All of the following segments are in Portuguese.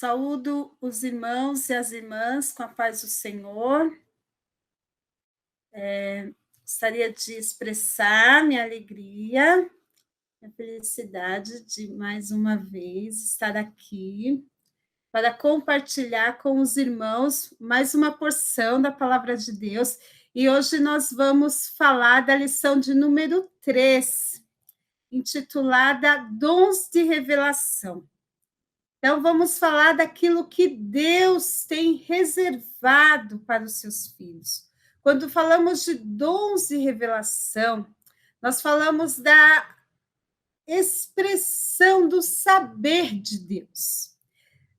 Saúdo os irmãos e as irmãs com a paz do Senhor. Gostaria de expressar minha alegria, minha felicidade de mais uma vez estar aqui para compartilhar com os irmãos mais uma porção da palavra de Deus. E hoje nós vamos falar da lição de número 3, intitulada Dons de Revelação. Então, vamos falar daquilo que Deus tem reservado para os seus filhos. Quando falamos de dons de revelação, nós falamos da expressão do saber de Deus,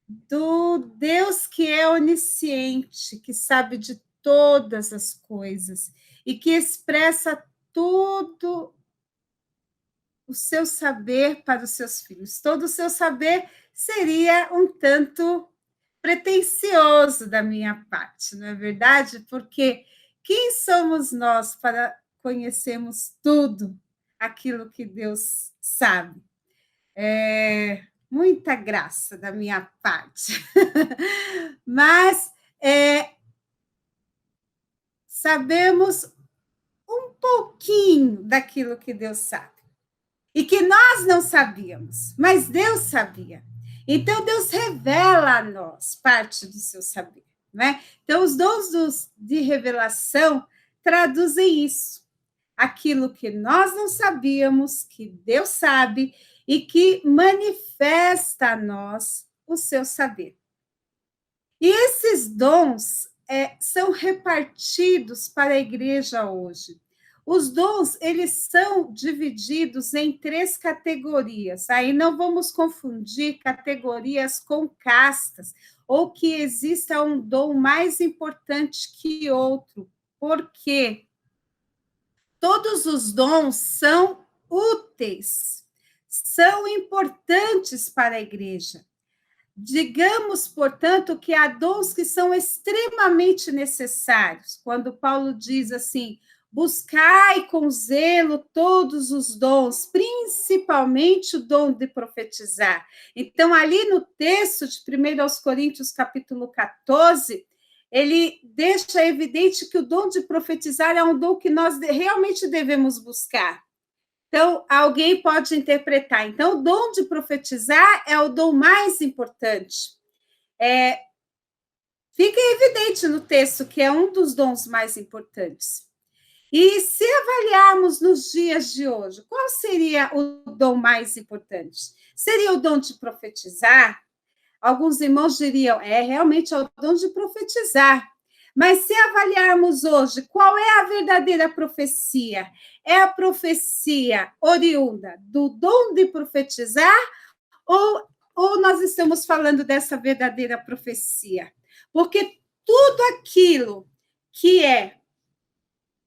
do Deus que é onisciente, que sabe de todas as coisas e que expressa todo o seu saber para os seus filhos. Todo o seu saber seria um tanto pretensioso da minha parte, não é verdade? Porque quem somos nós para conhecermos tudo aquilo que Deus sabe? Muita graça da minha parte. Mas sabemos um pouquinho daquilo que Deus sabe. E que nós não sabíamos, mas Deus sabia. Então, Deus revela a nós parte do seu saber. Né? Então, os dons de revelação traduzem isso. Aquilo que nós não sabíamos, que Deus sabe, e que manifesta a nós o seu saber. E esses dons são repartidos para a igreja hoje. Os dons, eles são divididos em 3 categorias. Aí não vamos confundir categorias com castas, ou que exista um dom mais importante que outro. Por quê? Todos os dons são úteis, são importantes para a igreja. Digamos, portanto, que há dons que são extremamente necessários. Quando Paulo diz assim, buscai com zelo todos os dons, principalmente o dom de profetizar. Então, ali no texto de 1 Coríntios, capítulo 14, ele deixa evidente que o dom de profetizar é um dom que nós realmente devemos buscar. Então, alguém pode interpretar. Então, o dom de profetizar é o dom mais importante. Fica evidente no texto que é um dos dons mais importantes. E se avaliarmos nos dias de hoje, qual seria o dom mais importante? Seria o dom de profetizar? Alguns irmãos diriam, realmente é o dom de profetizar. Mas se avaliarmos hoje, qual é a verdadeira profecia? É a profecia oriunda do dom de profetizar ou nós estamos falando dessa verdadeira profecia? Porque tudo aquilo que é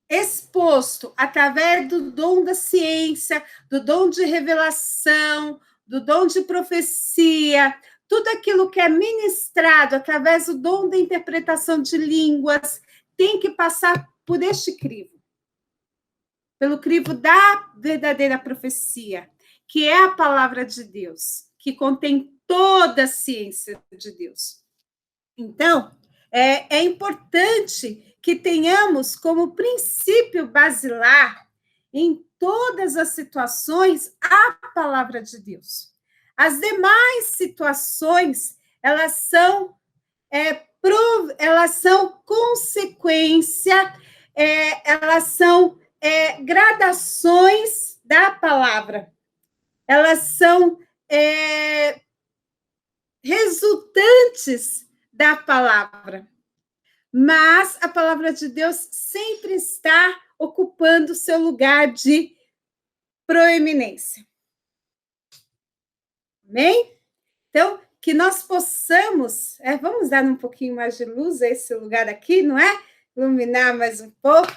exposto através do dom da ciência, do dom de revelação, do dom de profecia, tudo aquilo que é ministrado através do dom da interpretação de línguas, tem que passar por este crivo. Pelo crivo da verdadeira profecia, que é a palavra de Deus, que contém toda a ciência de Deus. Então, é importante que tenhamos como princípio basilar, em todas as situações, a palavra de Deus. As demais situações, elas são consequência, elas são gradações da palavra. Elas são resultantes da palavra. Mas a palavra de Deus sempre está ocupando o seu lugar de proeminência. Amém? Então, que nós possamos, vamos dar um pouquinho mais de luz a esse lugar aqui, não é? Iluminar mais um pouco.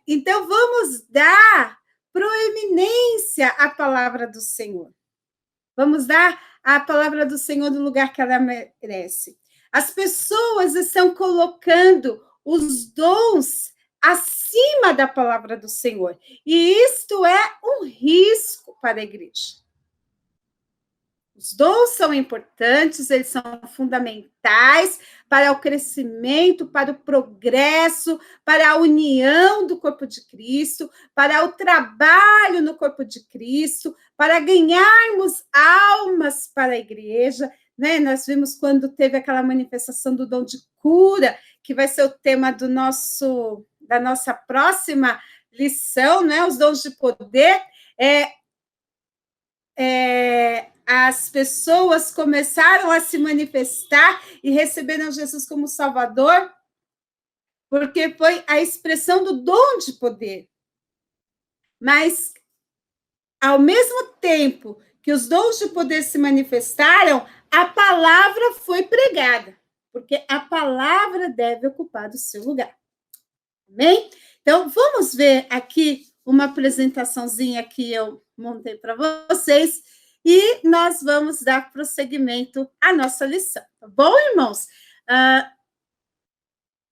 Então, vamos dar proeminência à palavra do Senhor. Vamos dar a palavra do Senhor no lugar que ela merece. As pessoas estão colocando os dons acima da palavra do Senhor. E isto é um risco para a igreja. Os dons são importantes, eles são fundamentais para o crescimento, para o progresso, para a união do corpo de Cristo, para o trabalho no corpo de Cristo, para ganharmos almas para a igreja, né? Nós vimos quando teve aquela manifestação do dom de cura, que vai ser o tema da nossa próxima lição, né? Os dons de poder. As pessoas começaram a se manifestar e receberam Jesus como Salvador, porque foi a expressão do dom de poder. Mas, ao mesmo tempo que os dons de poder se manifestaram, a palavra foi pregada, porque a palavra deve ocupar o seu lugar. Amém? Então, vamos ver aqui uma apresentaçãozinha que eu montei para vocês e nós vamos dar prosseguimento à nossa lição. Tá bom, irmãos?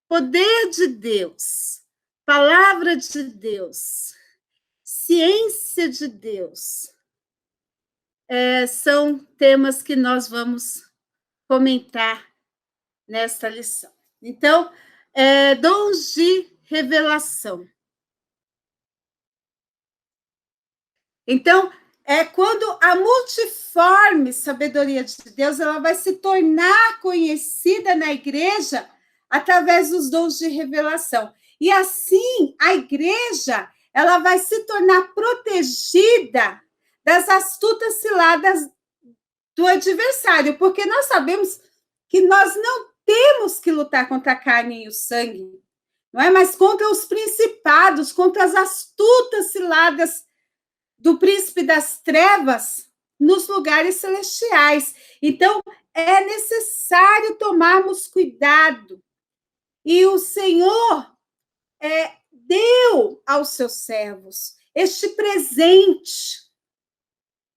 Poder de Deus, palavra de Deus, ciência de Deus, são temas que nós vamos comentar nesta lição. Então, dons de revelação. Então, quando a multiforme sabedoria de Deus ela vai se tornar conhecida na igreja através dos dons de revelação. E assim, a igreja ela vai se tornar protegida das astutas ciladas do adversário, porque nós sabemos que nós não temos que lutar contra a carne e o sangue, não é? Mas contra os principados, contra as astutas ciladas do príncipe das trevas nos lugares celestiais. Então, é necessário tomarmos cuidado. E o Senhor deu aos seus servos este presente,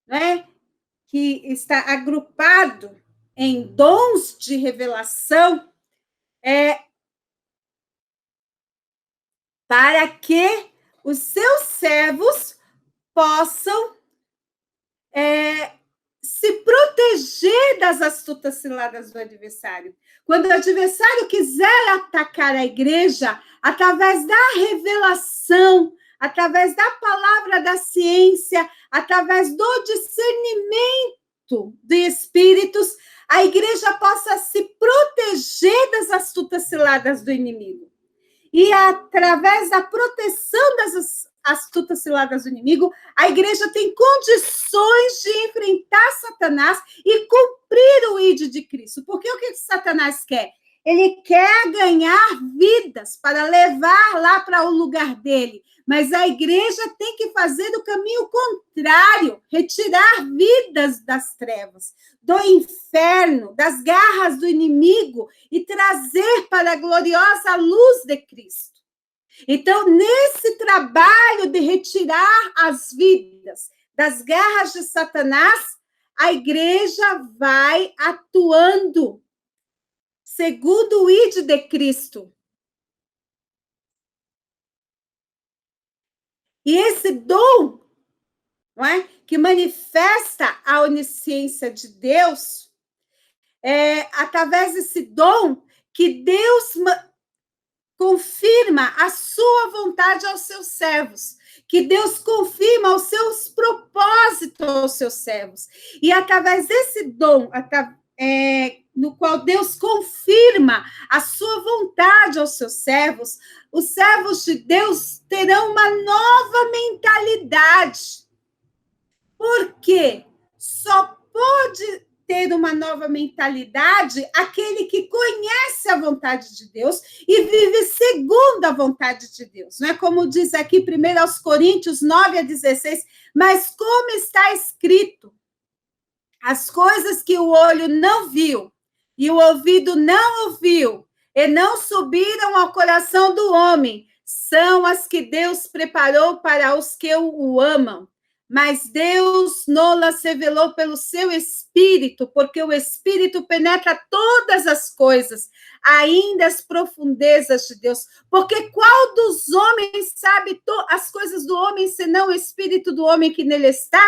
né, que está agrupado em dons de revelação, para que os seus servos possam se proteger das astutas ciladas do adversário. Quando o adversário quiser atacar a igreja, através da revelação, através da palavra da ciência, através do discernimento de espíritos, a igreja possa se proteger das astutas ciladas do inimigo. E através da proteção das astutas ciladas do inimigo, a igreja tem condições de enfrentar Satanás e cumprir o ID de Cristo. Porque o que Satanás quer? Ele quer ganhar vidas para levar lá para o lugar dele. Mas a igreja tem que fazer o caminho contrário, retirar vidas das trevas, do inferno, das garras do inimigo e trazer para a gloriosa luz de Cristo. Então, nesse trabalho de retirar as vidas das garras de Satanás, a igreja vai atuando segundo o ID de Cristo. E esse dom, não é, que manifesta a onisciência de Deus, através desse dom que Deus confirma a sua vontade aos seus servos, que Deus confirma os seus propósitos aos seus servos. E através desse dom, no qual Deus confirma a sua vontade aos seus servos, os servos de Deus terão uma nova mentalidade. Porque só pode ter uma nova mentalidade aquele que conhece a vontade de Deus e vive segundo a vontade de Deus. Não é como diz aqui 1 Coríntios 9:16, mas como está escrito, as coisas que o olho não viu e o ouvido não ouviu e não subiram ao coração do homem, são as que Deus preparou para os que o amam. Mas Deus nos revelou pelo seu Espírito, porque o Espírito penetra todas as coisas, ainda as profundezas de Deus. Porque qual dos homens sabe as coisas do homem, senão o Espírito do homem que nele está?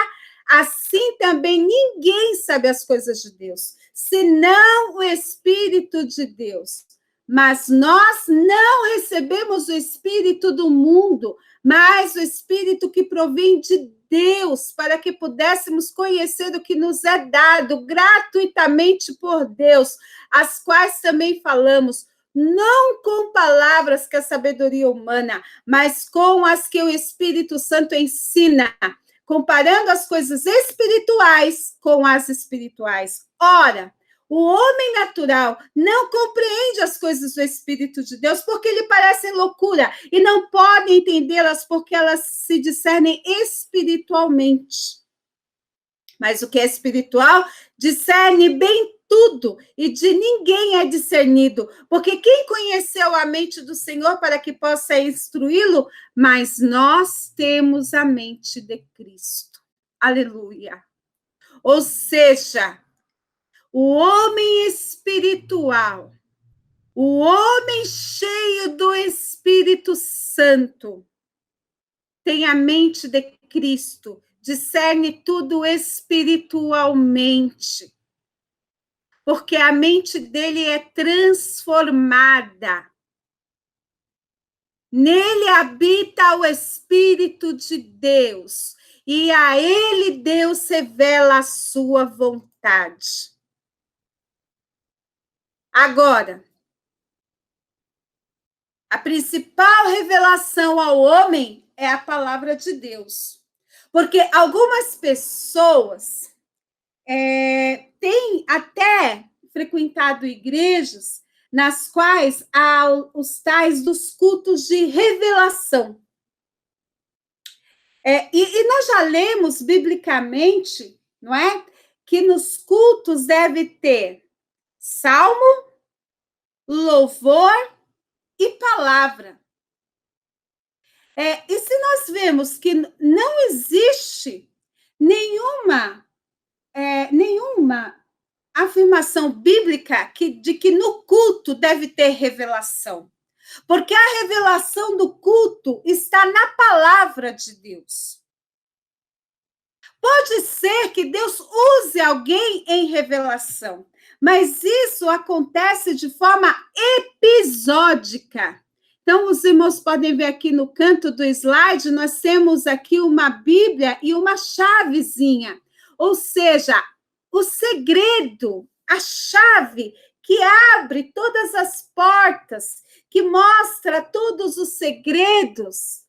assim também ninguém sabe as coisas de Deus, senão o Espírito de Deus. Mas nós não recebemos o Espírito do mundo, mas o Espírito que provém de Deus, para que pudéssemos conhecer o que nos é dado gratuitamente por Deus, as quais também falamos, não com palavras que a sabedoria humana, mas com as que o Espírito Santo ensina, comparando as coisas espirituais com as espirituais. Ora, o homem natural não compreende as coisas do Espírito de Deus porque lhe parecem loucura e não pode entendê-las porque elas se discernem espiritualmente. Mas o que é espiritual discerne bem tudo e de ninguém é discernido, porque quem conheceu a mente do Senhor para que possa instruí-lo? Mas nós temos a mente de Cristo. Aleluia. Ou seja, o homem espiritual, o homem cheio do Espírito Santo, tem a mente de Cristo, discerne tudo espiritualmente, porque a mente dele é transformada. Nele habita o Espírito de Deus, e a ele Deus revela a sua vontade. Agora, a principal revelação ao homem é a palavra de Deus. Porque algumas pessoas têm até frequentado igrejas nas quais há os tais dos cultos de revelação. E nós já lemos biblicamente, não é? Que nos cultos deve ter salmo, louvor e palavra. E se nós vemos que não existe nenhuma afirmação bíblica de que no culto deve ter revelação, porque a revelação do culto está na palavra de Deus. Pode ser que Deus use alguém em revelação, mas isso acontece de forma episódica. Então, os irmãos podem ver aqui no canto do slide, nós temos aqui uma Bíblia e uma chavezinha. Ou seja, o segredo, a chave que abre todas as portas, que mostra todos os segredos,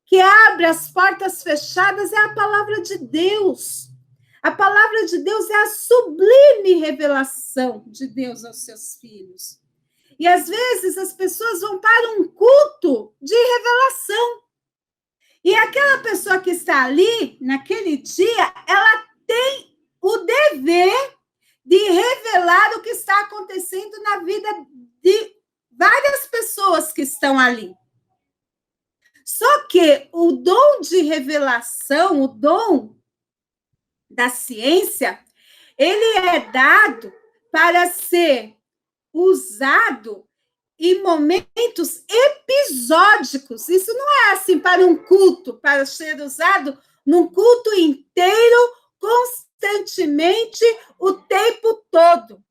que abre as portas fechadas, é a palavra de Deus. A palavra de Deus é a sublime revelação de Deus aos seus filhos. E às vezes as pessoas vão para um culto de revelação. E aquela pessoa que está ali, naquele dia, ela tem o dever de revelar o que está acontecendo na vida de várias pessoas que estão ali. Só que o dom de revelação, o dom da ciência, ele é dado para ser usado em momentos episódicos. Isso não é assim para um culto, para ser usado num culto inteiro, constantemente, o tempo todo.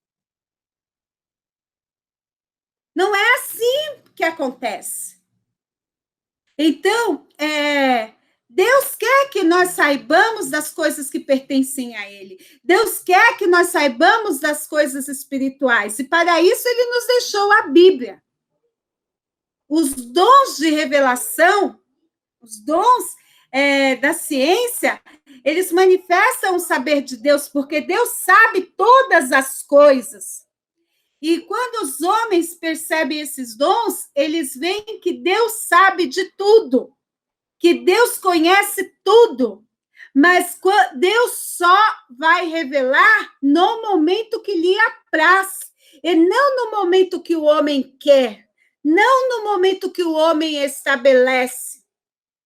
Não é assim que acontece. Então, Deus quer que nós saibamos das coisas que pertencem a Ele. Deus quer que nós saibamos das coisas espirituais. E para isso Ele nos deixou a Bíblia. Os dons de revelação, os dons da ciência, eles manifestam o saber de Deus, porque Deus sabe todas as coisas. E quando os homens percebem esses dons, eles veem que Deus sabe de tudo, que Deus conhece tudo, mas Deus só vai revelar no momento que lhe apraz, e não no momento que o homem quer, não no momento que o homem estabelece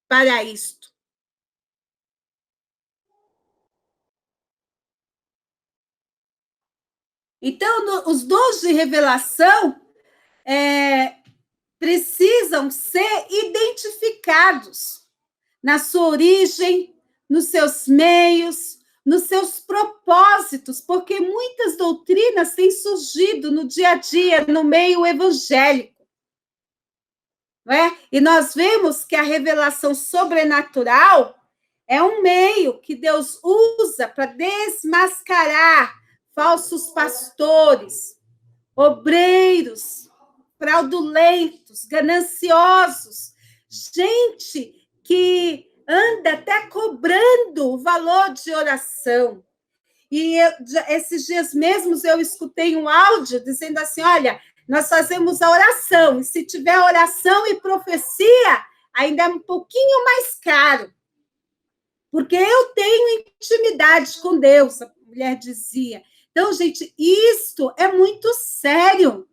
para isto. Então, os dons de revelação precisam ser identificados na sua origem, nos seus meios, nos seus propósitos, porque muitas doutrinas têm surgido no dia a dia, no meio evangélico. Não é? E nós vemos que a revelação sobrenatural é um meio que Deus usa para desmascarar falsos pastores, obreiros, fraudulentos, gananciosos, gente que anda até cobrando o valor de oração. E esses dias mesmos eu escutei um áudio dizendo assim, olha, nós fazemos a oração, e se tiver oração e profecia, ainda é um pouquinho mais caro, porque eu tenho intimidade com Deus, a mulher dizia. Então, gente, isto é muito sério.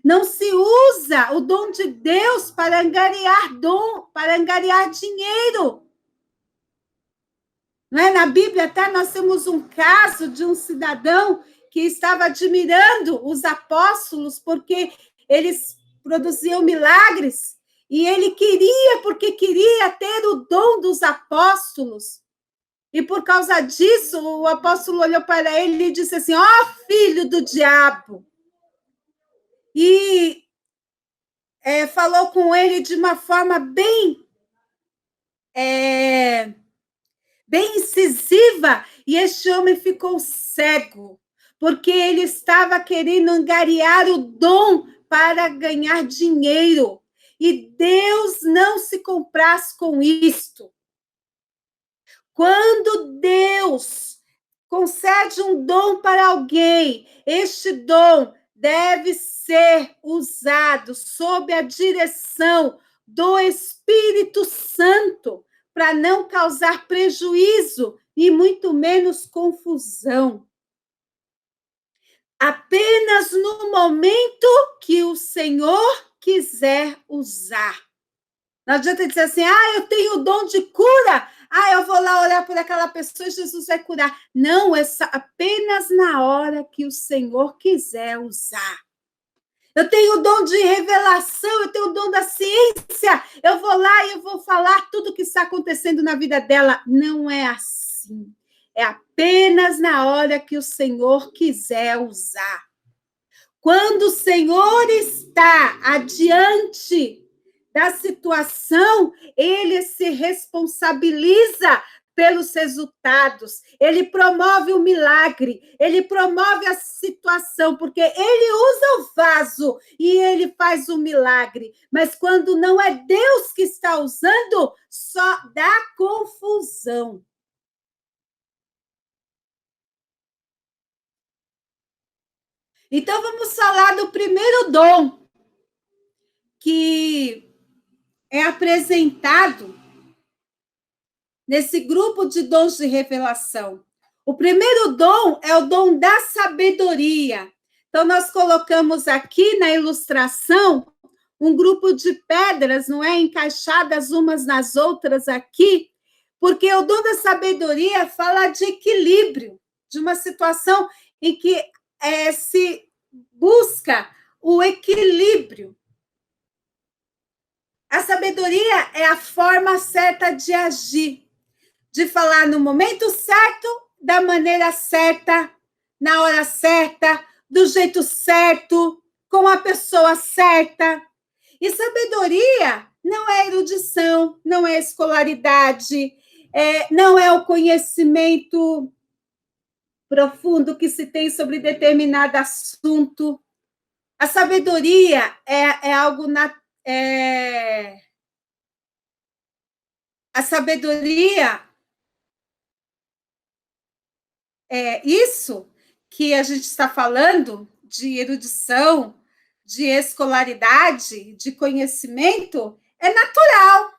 Não se usa o dom de Deus para angariar dinheiro. Não é? Na Bíblia até nós temos um caso de um cidadão que estava admirando os apóstolos porque eles produziam milagres e ele porque queria ter o dom dos apóstolos. E por causa disso, o apóstolo olhou para ele e disse assim, filho do diabo! E falou com ele de uma forma bem incisiva, e este homem ficou cego, porque ele estava querendo angariar o dom para ganhar dinheiro, e Deus não se compraz com isto. Quando Deus concede um dom para alguém, este dom deve ser usado sob a direção do Espírito Santo, para não causar prejuízo e muito menos confusão. Apenas no momento que o Senhor quiser usar. Não adianta dizer assim, eu tenho o dom de cura, eu vou lá orar por aquela pessoa e Jesus vai curar. Não, é apenas na hora que o Senhor quiser usar. Eu tenho o dom de revelação, eu tenho o dom da ciência, eu vou lá e eu vou falar tudo o que está acontecendo na vida dela. Não é assim. É apenas na hora que o Senhor quiser usar. Quando o Senhor está adiante da situação, ele se responsabiliza pelos resultados, ele promove o milagre, ele promove a situação, porque ele usa o vaso e ele faz o milagre. Mas quando não é Deus que está usando, só dá confusão. Então, vamos falar do primeiro dom que é apresentado nesse grupo de dons de revelação. O primeiro dom é o dom da sabedoria. Então, nós colocamos aqui na ilustração um grupo de pedras, não é? Encaixadas umas nas outras aqui, porque o dom da sabedoria fala de equilíbrio, de uma situação em que se busca o equilíbrio. A sabedoria é a forma certa de agir, de falar no momento certo, da maneira certa, na hora certa, do jeito certo, com a pessoa certa. E sabedoria não é erudição, não é escolaridade, não é o conhecimento profundo que se tem sobre determinado assunto. A sabedoria é algo a sabedoria é isso que a gente está falando de erudição, de escolaridade, de conhecimento, é natural.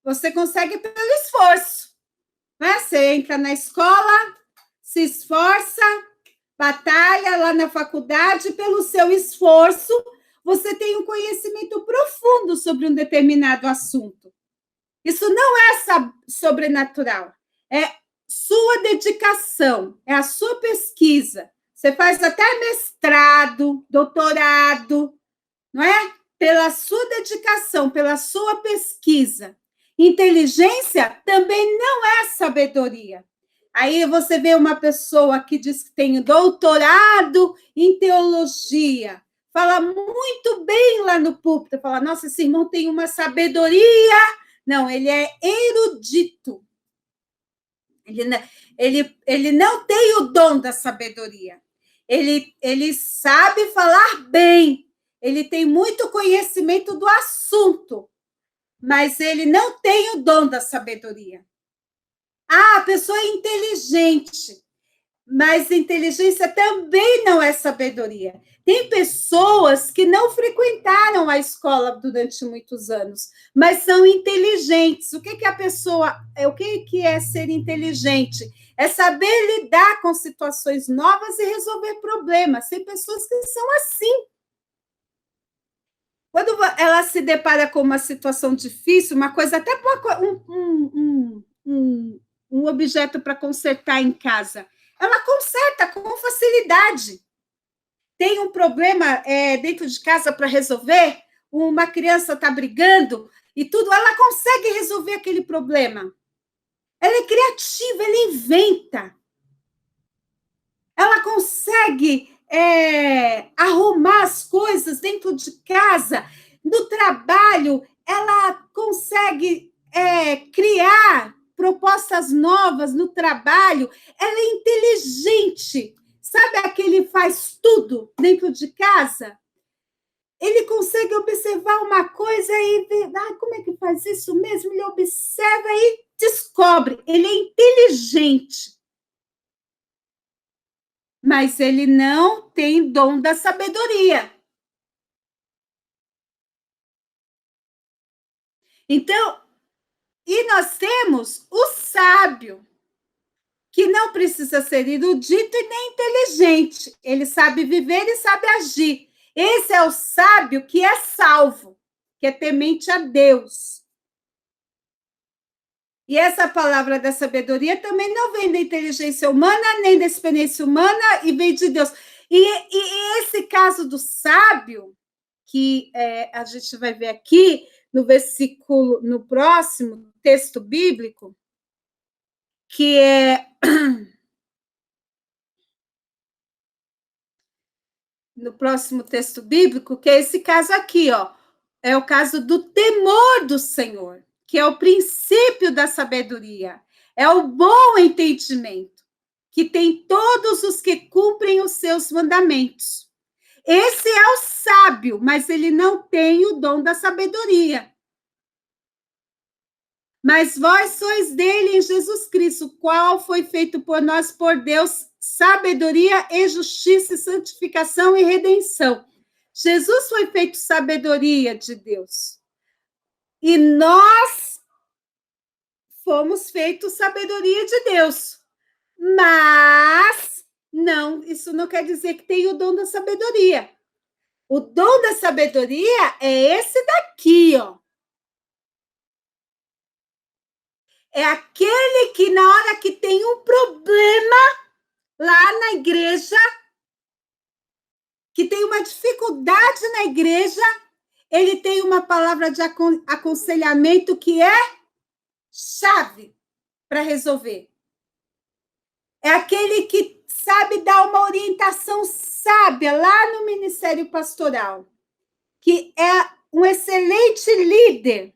Você consegue pelo esforço. Né? Você entra na escola, se esforça, batalha lá na faculdade, pelo seu esforço, você tem um conhecimento profundo sobre um determinado assunto. Isso não é sobrenatural, é sua dedicação, é a sua pesquisa. Você faz até mestrado, doutorado, não é? Pela sua dedicação, pela sua pesquisa. Inteligência também não é sabedoria. Aí você vê uma pessoa que diz que tem doutorado em teologia, fala muito bem lá no púlpito, fala, nossa, esse irmão tem uma sabedoria. Não, ele é erudito. Ele não tem o dom da sabedoria. Ele sabe falar bem, ele tem muito conhecimento do assunto, mas ele não tem o dom da sabedoria. Ah, a pessoa é inteligente, mas inteligência também não é sabedoria. Tem pessoas que não frequentaram a escola durante muitos anos, mas são inteligentes. O que a pessoa, o que é ser inteligente? É saber lidar com situações novas e resolver problemas. Tem pessoas que são assim. Quando ela se depara com uma situação difícil, uma coisa até um objeto para consertar em casa, ela conserta com facilidade. Tem um problema dentro de casa para resolver, uma criança está brigando e tudo, ela consegue resolver aquele problema. Ela é criativa, ela inventa. Ela consegue arrumar as coisas dentro de casa, no trabalho, ela consegue criar propostas novas no trabalho, ela é inteligente. Sabe aquele faz tudo dentro de casa? Ele consegue observar uma coisa e ver, como é que faz isso mesmo? Ele observa e descobre. Ele é inteligente. Mas ele não tem dom da sabedoria. Então, e nós temos o sábio, que não precisa ser erudito e nem inteligente. Ele sabe viver e sabe agir. Esse é o sábio que é salvo, que é temente a Deus. E essa palavra da sabedoria também não vem da inteligência humana, nem da experiência humana, e vem de Deus. E esse caso do sábio, que a gente vai ver aqui no versículo, no próximo texto bíblico, que é no próximo texto bíblico, que é esse caso aqui, ó, é o caso do temor do Senhor, que é o princípio da sabedoria, é o bom entendimento, que tem todos os que cumprem os seus mandamentos. Esse é o sábio, mas ele não tem o dom da sabedoria. Mas vós sois dele em Jesus Cristo, qual foi feito por nós, por Deus, sabedoria e justiça, santificação e redenção. Jesus foi feito sabedoria de Deus. E nós fomos feitos sabedoria de Deus. Mas não, isso não quer dizer que tem o dom da sabedoria. O dom da sabedoria é esse daqui, ó. É aquele que na hora que tem um problema lá na igreja, que tem uma dificuldade na igreja, ele tem uma palavra de aconselhamento que é chave para resolver. É aquele que sabe dar uma orientação sábia lá no ministério pastoral, que é um excelente líder.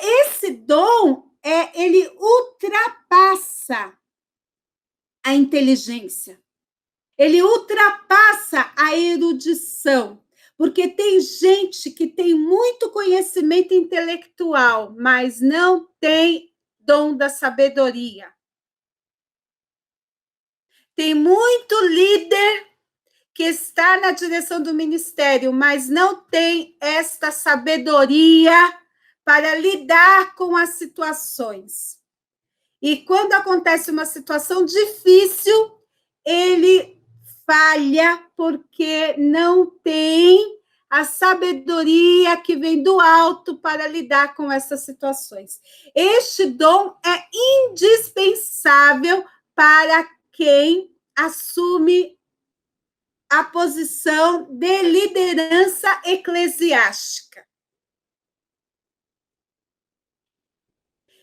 Esse dom, ele ultrapassa a inteligência. Ele ultrapassa a erudição, porque tem gente que tem muito conhecimento intelectual, mas não tem dom da sabedoria. Tem muito líder que está na direção do ministério, mas não tem esta sabedoria para lidar com as situações. E quando acontece uma situação difícil, ele falha porque não tem a sabedoria que vem do alto para lidar com essas situações. Este dom é indispensável para quem assume a posição de liderança eclesiástica.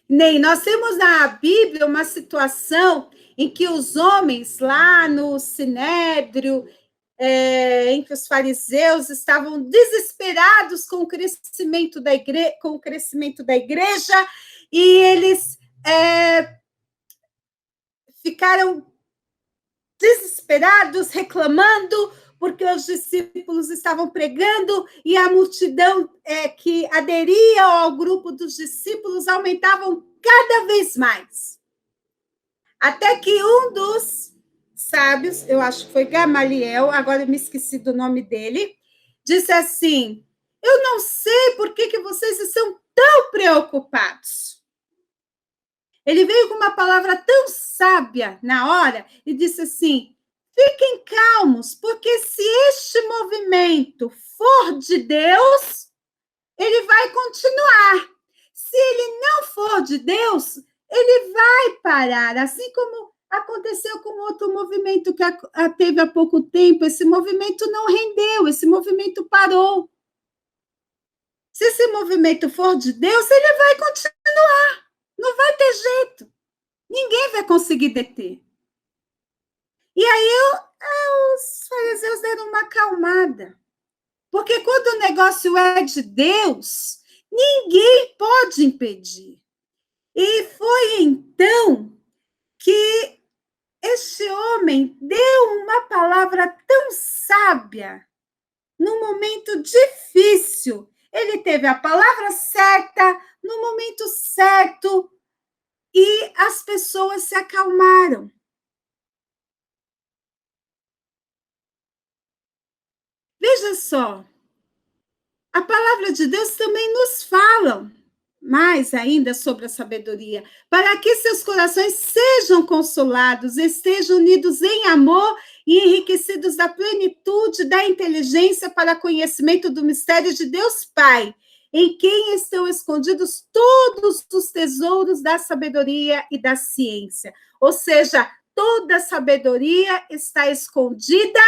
Nem nós temos na Bíblia uma situação em que os homens lá no Sinédrio, em que os fariseus estavam desesperados com o crescimento da igreja, e eles ficaram desesperados, reclamando, porque os discípulos estavam pregando e a multidão que aderia ao grupo dos discípulos aumentavam cada vez mais. Até que um dos sábios, eu acho que foi Gamaliel, agora eu me esqueci do nome dele, disse assim: eu não sei por que vocês estão tão preocupados. Ele veio com uma palavra tão sábia na hora e disse assim: fiquem calmos, porque se este movimento for de Deus, ele vai continuar. Se ele não for de Deus, ele vai parar, assim como aconteceu com outro movimento que teve há pouco tempo. Esse movimento não rendeu, esse movimento parou. Se esse movimento for de Deus, ele vai continuar. Não vai ter jeito. Ninguém vai conseguir deter. E aí os fariseus deram uma acalmada. Porque quando o negócio é de Deus, ninguém pode impedir. E foi então que este homem deu uma palavra tão sábia, num momento difícil. Ele teve a palavra certa, no momento certo, e as pessoas se acalmaram. Veja só, a palavra de Deus também nos fala mais ainda sobre a sabedoria, para que seus corações sejam consolados, estejam unidos em amor e enriquecidos da plenitude da inteligência para conhecimento do mistério de Deus Pai, em quem estão escondidos todos os tesouros da sabedoria e da ciência. Ou seja, toda sabedoria está escondida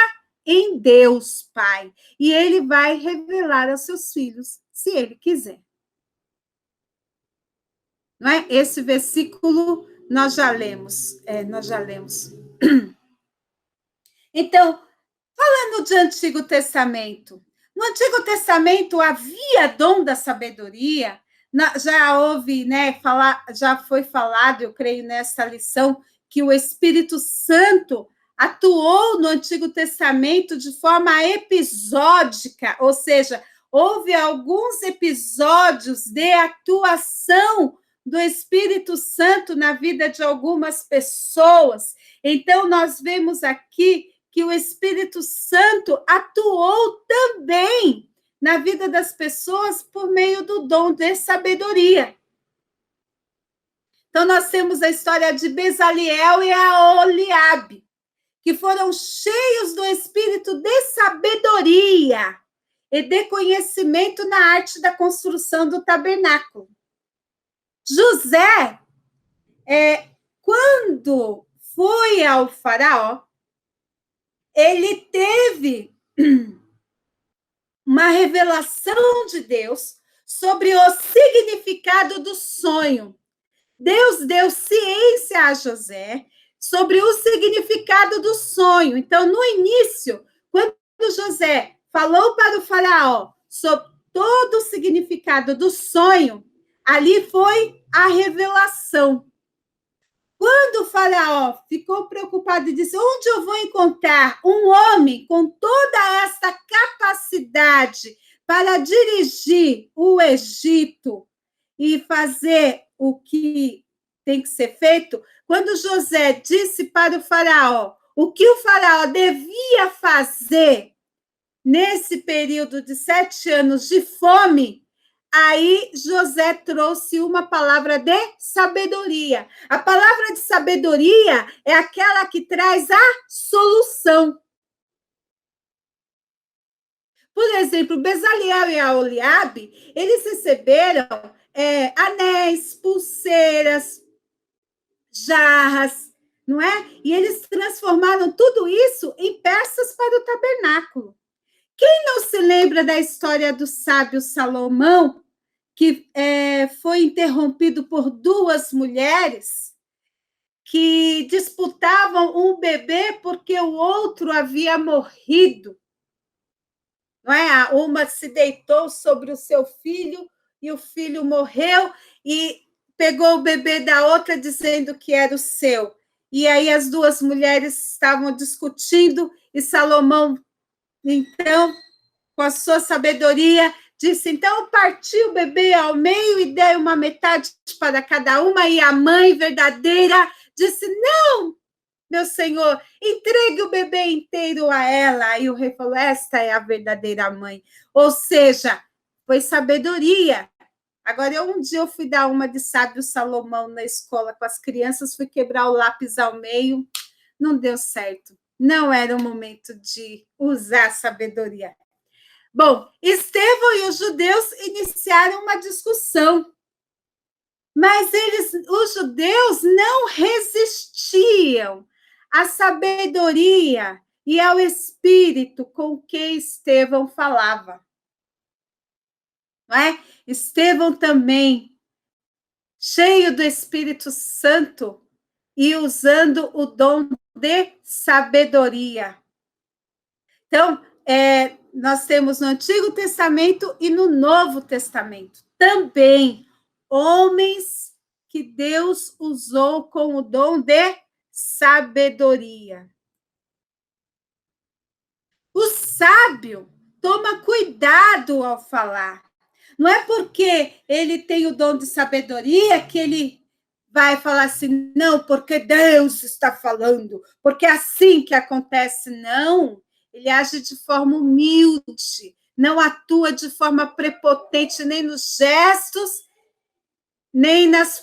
em Deus Pai, e ele vai revelar aos seus filhos, se ele quiser. Não é? Esse versículo nós já lemos. Então, falando de Antigo Testamento, no Antigo Testamento havia dom da sabedoria, já houve, né, já foi falado, eu creio, nessa lição, que o Espírito Santo atuou no Antigo Testamento de forma episódica, ou seja, houve alguns episódios de atuação do Espírito Santo na vida de algumas pessoas. Então, nós vemos aqui que o Espírito Santo atuou também na vida das pessoas por meio do dom de sabedoria. Então, nós temos a história de Bezaliel e Aholiabe, que foram cheios do espírito de sabedoria e de conhecimento na arte da construção do tabernáculo. José, quando foi ao faraó, ele teve uma revelação de Deus sobre o significado do sonho. Deus deu ciência a José sobre o significado do sonho. Então, no início, quando José falou para o faraó sobre todo o significado do sonho, ali foi a revelação. Quando o faraó ficou preocupado e disse: onde eu vou encontrar um homem com toda esta capacidade para dirigir o Egito e fazer o que tem que ser feito? Quando José disse para o faraó o que o faraó devia fazer nesse período de 7 anos de fome, aí José trouxe uma palavra de sabedoria. A palavra de sabedoria é aquela que traz a solução. Por exemplo, Bezaliel e Aholiabe, eles receberam anéis, pulseiras, jarras, não é? E eles transformaram tudo isso em peças para o tabernáculo. Quem não se lembra da história do sábio Salomão, que foi interrompido por duas mulheres que disputavam um bebê porque o outro havia morrido. Não é? Uma se deitou sobre o seu filho e o filho morreu e pegou o bebê da outra dizendo que era o seu. E aí as duas mulheres estavam discutindo e Salomão, então, com a sua sabedoria, disse, então, parti o bebê ao meio e dei uma metade para cada uma, e a mãe verdadeira disse, não, meu senhor, entregue o bebê inteiro a ela. E o rei falou, esta é a verdadeira mãe. Ou seja, foi sabedoria. Agora, um dia eu fui dar uma de sábio Salomão na escola com as crianças, fui quebrar o lápis ao meio, não deu certo. Não era o momento de usar sabedoria. Bom, Estevão e os judeus iniciaram uma discussão, mas os judeus não resistiam à sabedoria e ao espírito com que Estevão falava. Não é? Estevão também, cheio do Espírito Santo e usando o dom de sabedoria. Então, nós temos no Antigo Testamento e no Novo Testamento também homens que Deus usou com o dom de sabedoria. O sábio toma cuidado ao falar. Não é porque ele tem o dom de sabedoria que ele vai falar assim, não, porque Deus está falando, porque é assim que acontece. Não, ele age de forma humilde, não atua de forma prepotente, nem nos gestos, nem nas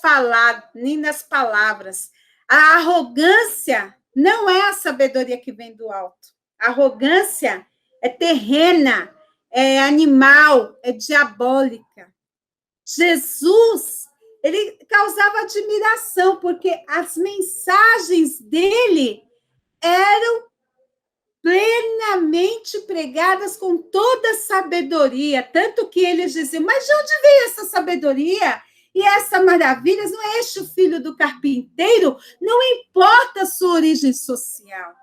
palavras. A arrogância não é a sabedoria que vem do alto. A arrogância é terrena, é animal, é diabólica. Jesus, ele causava admiração, porque as mensagens dele eram plenamente pregadas com toda sabedoria, tanto que eles diziam, mas de onde veio essa sabedoria? E essa maravilha, não é este o filho do carpinteiro? Não importa a sua origem social.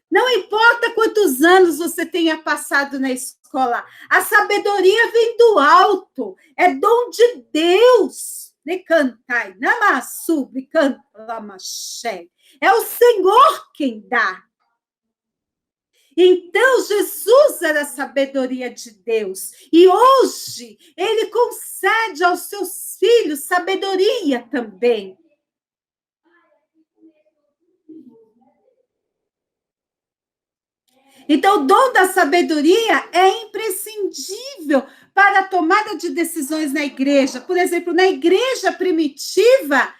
Não importa quantos anos você tenha passado na escola, a sabedoria vem do alto, é dom de Deus. É o Senhor quem dá. Então, Jesus era a sabedoria de Deus. E hoje, ele concede aos seus filhos sabedoria também. Então, o dom da sabedoria é imprescindível para a tomada de decisões na igreja. Por exemplo, na igreja primitiva,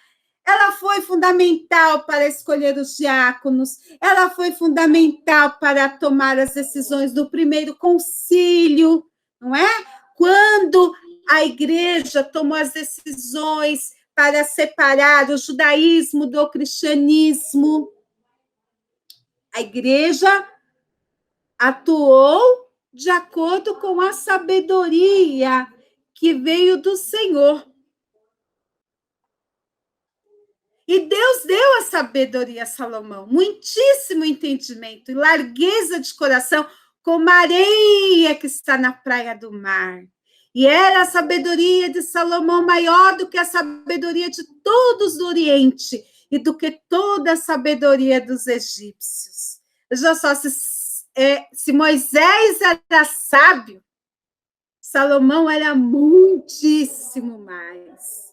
ela foi fundamental para escolher os diáconos, ela foi fundamental para tomar as decisões do primeiro concílio, não é? Quando a igreja tomou as decisões para separar o judaísmo do cristianismo, a igreja atuou de acordo com a sabedoria que veio do Senhor. E Deus deu a sabedoria a Salomão, muitíssimo entendimento e largueza de coração, como a areia que está na praia do mar. E era a sabedoria de Salomão maior do que a sabedoria de todos do Oriente e do que toda a sabedoria dos egípcios. Já só, se Moisés era sábio, Salomão era muitíssimo mais.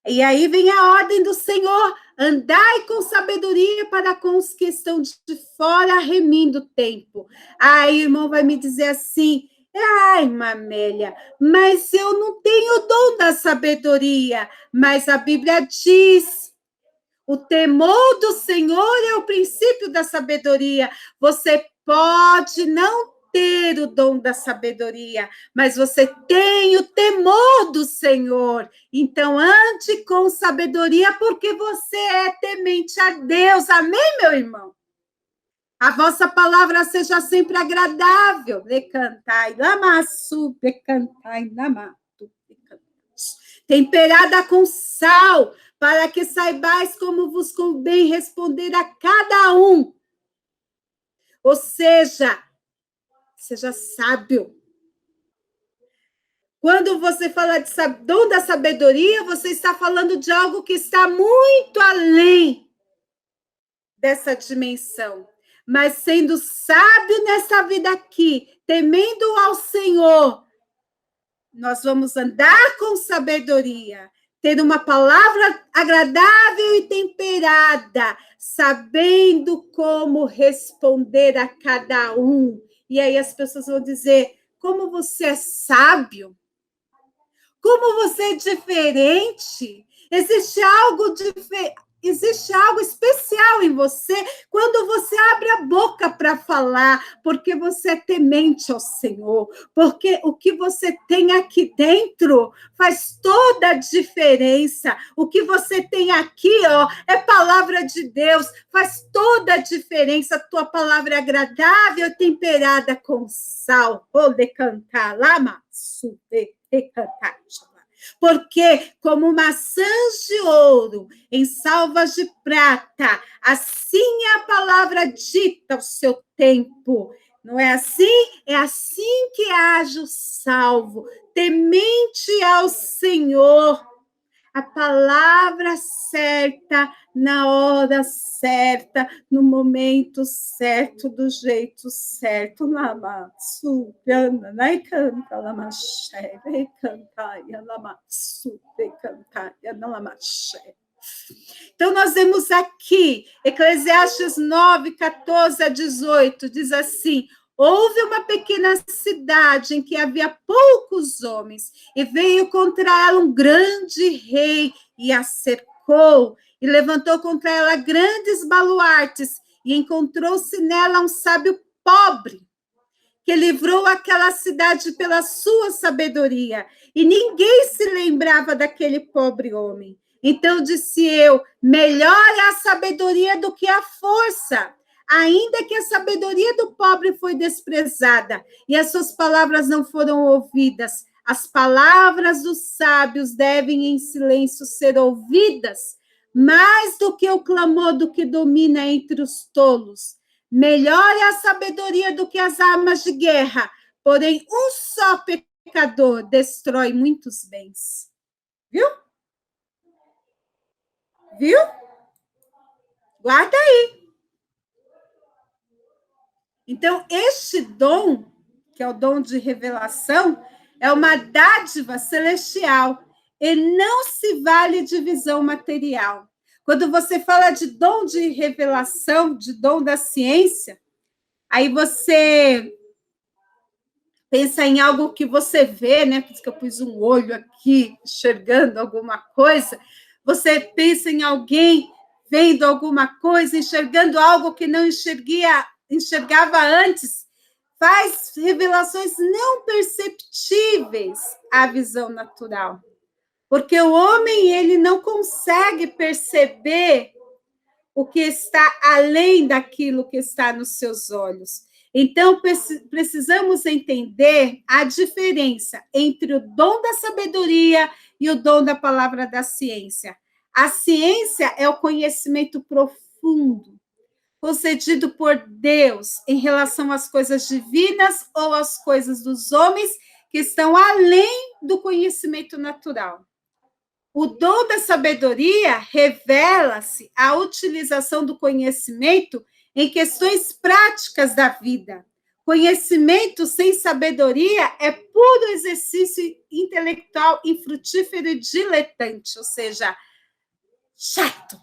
E aí vem a ordem do Senhor, andai com sabedoria para com os que estão de fora, remindo o tempo. Aí o irmão vai me dizer assim, ai, Mamélia, mas eu não tenho o dom da sabedoria. Mas a Bíblia diz, o temor do Senhor é o princípio da sabedoria. Você pode não ter o dom da sabedoria, mas você tem o temor do Senhor. Então, ande com sabedoria, porque você é temente a Deus. Amém, meu irmão? A vossa palavra seja sempre agradável. Lecantai, lamassu, lecantai, lamatu. temperada com sal, para que saibais como vos convém responder a cada um. Ou seja, seja sábio. Quando você fala de dom da sabedoria, você está falando de algo que está muito além dessa dimensão. Mas sendo sábio nessa vida aqui, temendo ao Senhor, nós vamos andar com sabedoria, ter uma palavra agradável e temperada, sabendo como responder a cada um. E aí as pessoas vão dizer, como você é sábio, como você é diferente, existe algo especial em você quando você abre a boca para falar, porque você é temente ao Senhor, porque o que você tem aqui dentro faz toda a diferença. O que você tem aqui, ó, é palavra de Deus, faz toda a diferença. A tua palavra é agradável, temperada com sal. Vou decantar lá, super decantar. Porque, como maçãs de ouro em salvas de prata, assim é a palavra dita ao seu tempo. Não é assim? É assim que age o salvo, temente ao Senhor. A palavra certa, na hora certa, no momento certo, do jeito certo. Lamatsu, Yanai canta, Lamaché, canta, Yalamatsu, canta, Yanalamaché. Então, nós vemos aqui, Eclesiastes 9, 14 a 18, diz assim: houve uma pequena cidade em que havia poucos homens, e veio contra ela um grande rei, e a cercou, e levantou contra ela grandes baluartes, e encontrou-se nela um sábio pobre, que livrou aquela cidade pela sua sabedoria, e ninguém se lembrava daquele pobre homem. Então disse eu, melhor é a sabedoria do que a força, ainda que a sabedoria do pobre foi desprezada, e as suas palavras não foram ouvidas. As palavras dos sábios devem em silêncio ser ouvidas, mais do que o clamor do que domina entre os tolos. Melhor é a sabedoria do que as armas de guerra, porém um só pecador destrói muitos bens. Viu? Viu? Guarda aí. Então, este dom, que é o dom de revelação, é uma dádiva celestial e não se vale de visão material. Quando você fala de dom de revelação, de dom da ciência, aí você pensa em algo que você vê, né? Por isso que eu pus um olho aqui, enxergando alguma coisa. Você pensa em alguém vendo alguma coisa, enxergando algo que não enxergava antes. Faz revelações não perceptíveis à visão natural. Porque o homem, ele não consegue perceber o que está além daquilo que está nos seus olhos. Então, precisamos entender a diferença entre o dom da sabedoria e o dom da palavra da ciência. A ciência é o conhecimento profundo, concedido por Deus em relação às coisas divinas ou às coisas dos homens que estão além do conhecimento natural. O dom da sabedoria revela-se a utilização do conhecimento em questões práticas da vida. Conhecimento sem sabedoria é puro exercício intelectual infrutífero e diletante, ou seja, chato.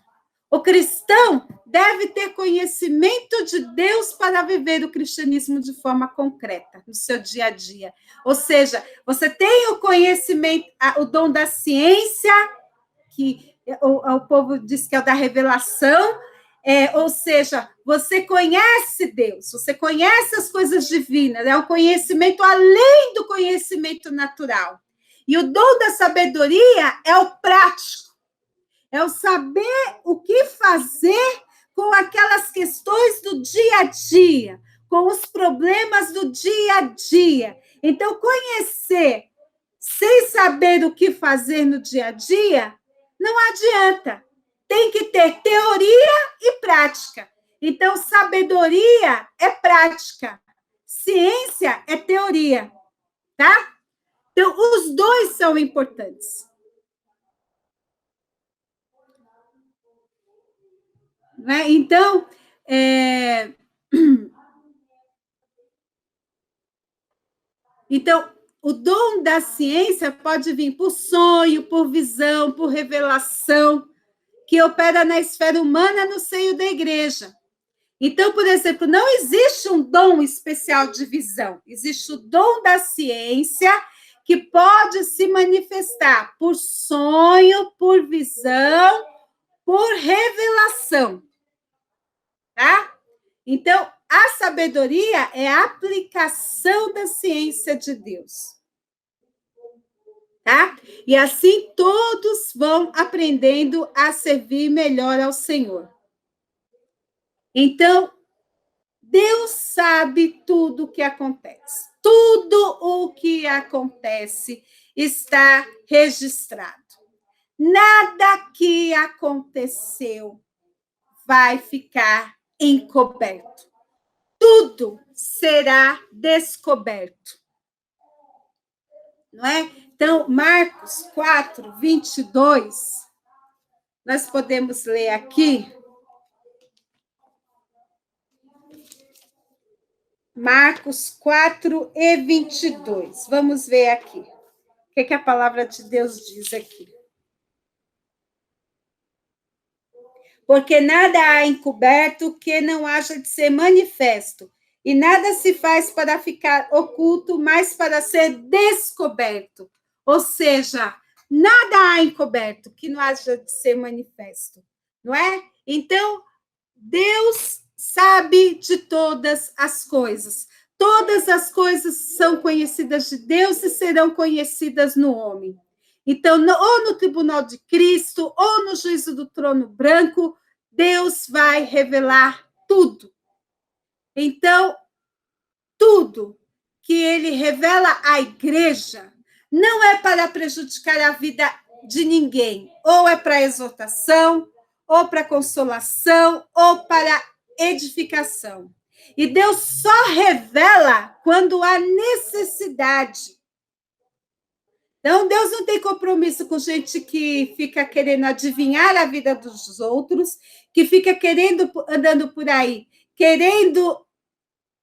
O cristão deve ter conhecimento de Deus para viver o cristianismo de forma concreta, no seu dia a dia. Ou seja, você tem o conhecimento, o dom da ciência, que o povo diz que é o da revelação, ou seja, você conhece Deus, você conhece as coisas divinas, é um conhecimento além do conhecimento natural. E o dom da sabedoria é o prático, é o saber o que fazer com aquelas questões do dia a dia, com os problemas do dia a dia. Então, conhecer sem saber o que fazer no dia a dia, não adianta. Tem que ter teoria e prática. Então, sabedoria é prática, ciência é teoria, tá? Então, os dois são importantes. Né? Então, o dom da ciência pode vir por sonho, por visão, por revelação, que opera na esfera humana no seio da igreja. Então, por exemplo, não existe um dom especial de visão, existe o dom da ciência que pode se manifestar por sonho, por visão, por revelação, tá? Então, a sabedoria é a aplicação da ciência de Deus. Tá? E assim todos vão aprendendo a servir melhor ao Senhor. Então, Deus sabe tudo o que acontece. Tudo o que acontece está registrado. Nada que aconteceu vai ficar encoberto. Tudo será descoberto. Não é? Então, Marcos 4, 22, nós podemos ler aqui. Marcos 4 e 22. Vamos ver aqui. O que a palavra de Deus diz aqui? Porque nada há encoberto que não haja de ser manifesto, e nada se faz para ficar oculto, mas para ser descoberto. Ou seja, nada há encoberto que não haja de ser manifesto, não é? Então, Deus sabe de todas as coisas. Todas as coisas são conhecidas de Deus e serão conhecidas no homem. Então, ou no tribunal de Cristo, ou no juízo do trono branco, Deus vai revelar tudo. Então, tudo que ele revela à igreja não é para prejudicar a vida de ninguém, ou é para exortação, ou para consolação, ou para edificação. E Deus só revela quando há necessidade. Então, Deus não tem compromisso com gente que fica querendo adivinhar a vida dos outros, que fica andando por aí, querendo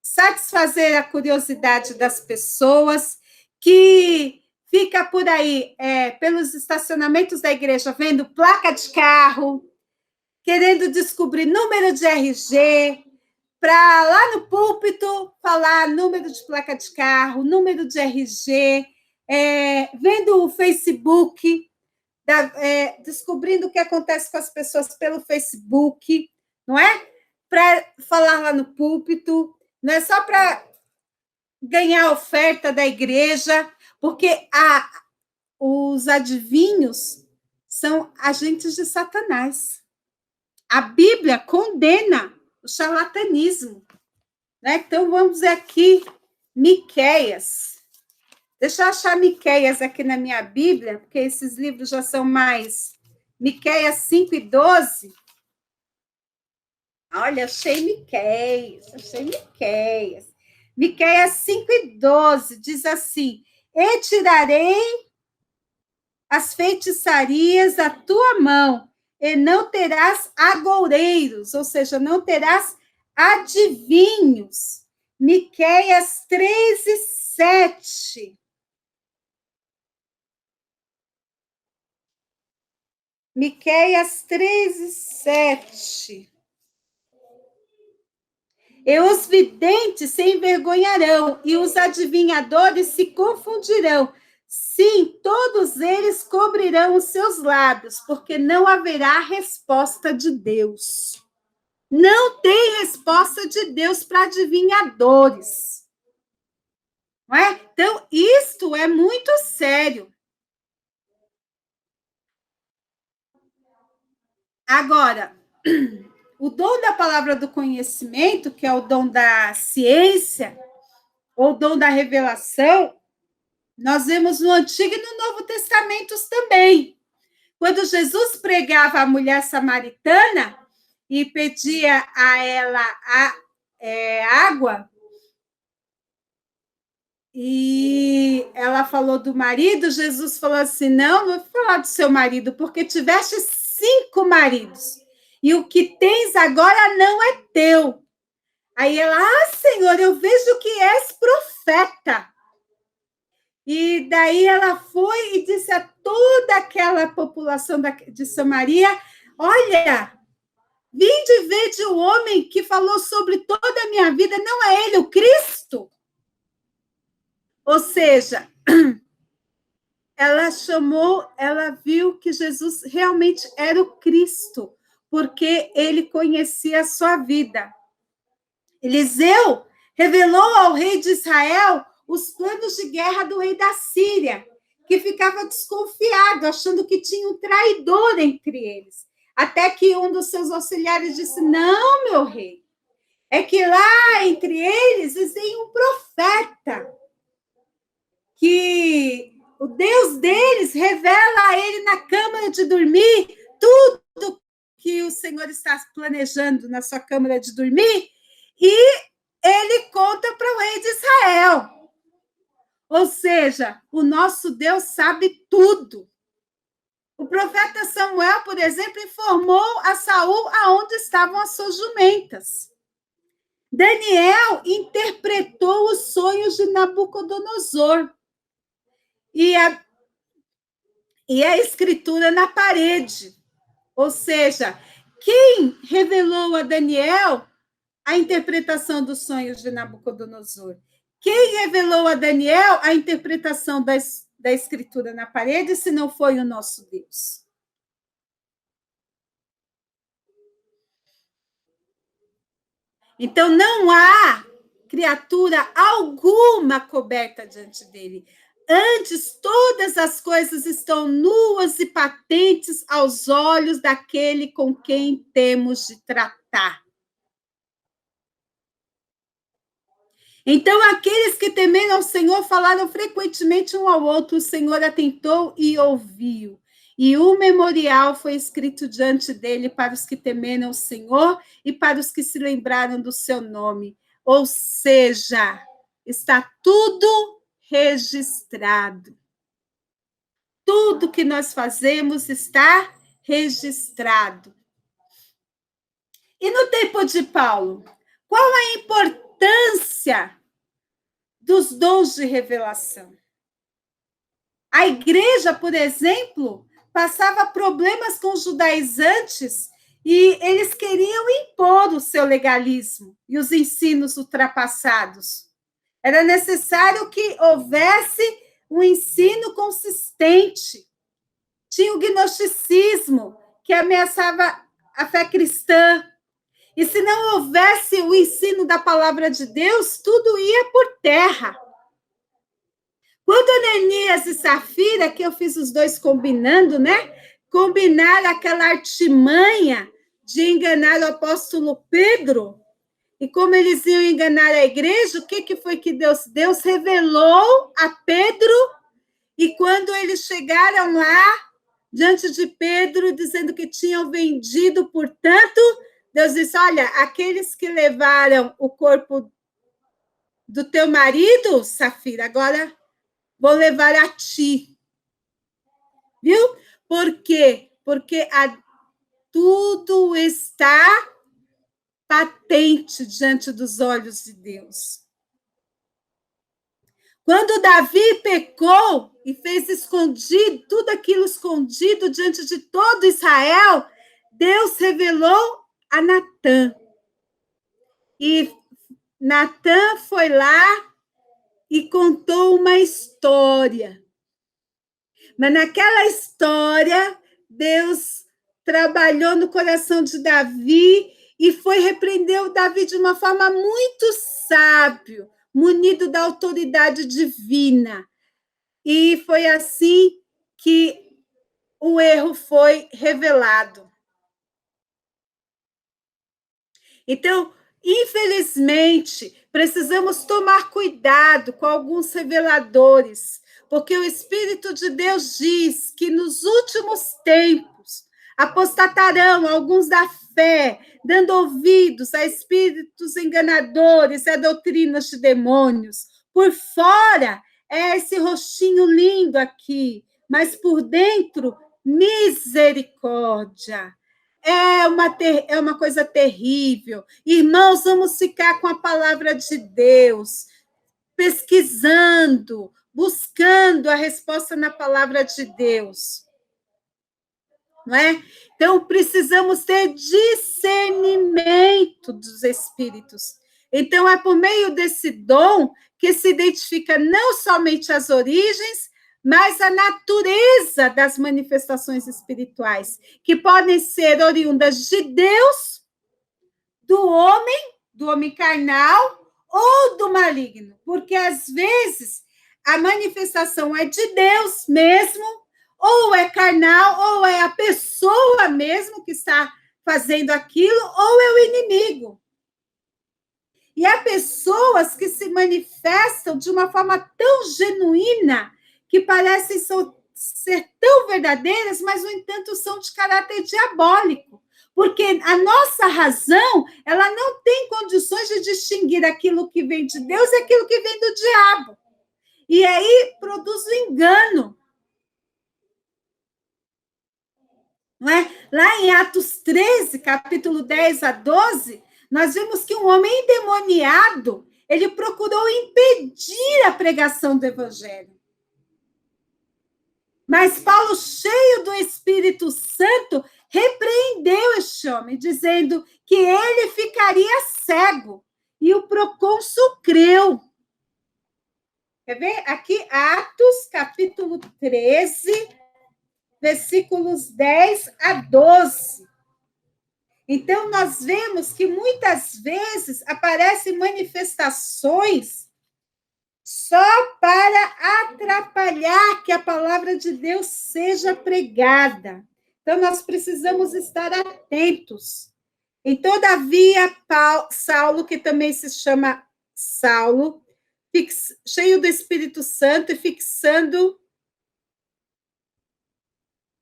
satisfazer a curiosidade das pessoas, que fica por aí, pelos estacionamentos da igreja, vendo placa de carro, querendo descobrir número de RG, para lá no púlpito falar número de placa de carro, número de RG, vendo o Facebook, descobrindo o que acontece com as pessoas pelo Facebook, não é? Para falar lá no púlpito, não é só para ganhar a oferta da igreja, porque os adivinhos são agentes de Satanás. A Bíblia condena o charlatanismo. Né? Então, vamos ver aqui Miqueias. Deixa eu achar Miqueias aqui na minha Bíblia, porque esses livros já são mais... Miqueias 5 e 12. Olha, achei Miqueias. Miqueias 5 e 12 diz assim: e tirarei as feitiçarias da tua mão, e não terás agoureiros, ou seja, não terás adivinhos. Miqueias 3 e 7. Miqueias 3 e 7. E os videntes se envergonharão, e os adivinhadores se confundirão. Sim, todos eles cobrirão os seus lábios, porque não haverá resposta de Deus. Não tem resposta de Deus para adivinhadores. Não é? Então, isto é muito sério. Agora, o dom da palavra do conhecimento, que é o dom da ciência, ou dom da revelação, Nós vemos no Antigo e no Novo Testamentos também. Quando Jesus pregava a mulher samaritana e pedia a ela água, e ela falou do marido, Jesus falou assim: não vou falar do seu marido, porque tiveste 5 maridos, e o que tens agora não é teu. Aí ela, Senhor, eu vejo que és profeta. E daí ela foi e disse a toda aquela população de Samaria: olha, vinde ver de um homem que falou sobre toda a minha vida, não é ele o Cristo? Ou seja, ela viu que Jesus realmente era o Cristo, porque ele conhecia a sua vida. Eliseu revelou ao rei de Israel os planos de guerra do rei da Síria, que ficava desconfiado, achando que tinha um traidor entre eles. Até que um dos seus auxiliares disse: não, meu rei, é que lá entre eles existem um profeta, que o Deus deles revela a ele na câmara de dormir tudo que o Senhor está planejando na sua câmara de dormir, e ele conta para o rei de Israel. Ou seja, o nosso Deus sabe tudo. O profeta Samuel, por exemplo, informou a Saul aonde estavam as suas jumentas. Daniel interpretou os sonhos de Nabucodonosor. E a escritura na parede. Ou seja, quem revelou a Daniel a interpretação dos sonhos de Nabucodonosor? Quem revelou a Daniel a interpretação da escritura na parede, se não foi o nosso Deus? Então, não há criatura alguma coberta diante dele. Antes, todas as coisas estão nuas e patentes aos olhos daquele com quem temos de tratar. Então, aqueles que temeram ao Senhor falaram frequentemente um ao outro, o Senhor atentou e ouviu. E um memorial foi escrito diante dele para os que temeram o Senhor e para os que se lembraram do seu nome. Ou seja, está tudo registrado. Tudo que nós fazemos está registrado. E no tempo de Paulo, qual a importância dos dons de revelação? A igreja, por exemplo, passava problemas com os judaizantes e eles queriam impor o seu legalismo e os ensinos ultrapassados. Era necessário que houvesse um ensino consistente. Tinha o gnosticismo, que ameaçava a fé cristã. E se não houvesse o ensino da palavra de Deus, tudo ia por terra. Quando Ananias e Safira, que eu fiz os dois combinando, né? Combinaram aquela artimanha de enganar o apóstolo Pedro, e como eles iam enganar a igreja, o que foi que Deus revelou a Pedro, e quando eles chegaram lá, diante de Pedro, dizendo que tinham vendido por tanto, Deus disse: olha, aqueles que levaram o corpo do teu marido, Safira, agora vou levar a ti. Viu? Por quê? Porque tudo está patente diante dos olhos de Deus. Quando Davi pecou e fez escondido, tudo aquilo escondido diante de todo Israel, Deus revelou a Natã. E Natã foi lá e contou uma história. Mas naquela história, Deus trabalhou no coração de Davi e foi repreender o Davi de uma forma muito sábio, munido da autoridade divina. E foi assim que o erro foi revelado. Então, infelizmente, precisamos tomar cuidado com alguns reveladores, porque o Espírito de Deus diz que nos últimos tempos apostatarão alguns da fé, dando ouvidos a espíritos enganadores, a doutrinas de demônios. Por fora é esse rostinho lindo aqui, mas por dentro, misericórdia. É uma coisa terrível. Irmãos, vamos ficar com a palavra de Deus, pesquisando, buscando a resposta na palavra de Deus. Não é? Então, precisamos ter discernimento dos espíritos. Então, é por meio desse dom que se identifica não somente as origens, mas a natureza das manifestações espirituais, que podem ser oriundas de Deus, do homem carnal, ou do maligno, porque às vezes a manifestação é de Deus mesmo, ou é carnal, ou é a pessoa mesmo que está fazendo aquilo, ou é o inimigo. E há pessoas que se manifestam de uma forma tão genuína, que parecem ser tão verdadeiras, mas, no entanto, são de caráter diabólico. Porque a nossa razão, ela não tem condições de distinguir aquilo que vem de Deus e aquilo que vem do diabo. E aí produz o engano. Não é? Lá em Atos 13, capítulo 10 a 12, nós vimos que um homem endemoniado, ele procurou impedir a pregação do evangelho. Mas Paulo, cheio do Espírito Santo, repreendeu este homem, dizendo que ele ficaria cego. E o procônsul creu. Quer ver? Aqui, Atos, capítulo 13, versículos 10 a 12. Então, nós vemos que muitas vezes aparecem manifestações só para atrapalhar que a palavra de Deus seja pregada. Então, nós precisamos estar atentos. E, todavia, Saulo, que também se chama Saulo, cheio do Espírito Santo e fixando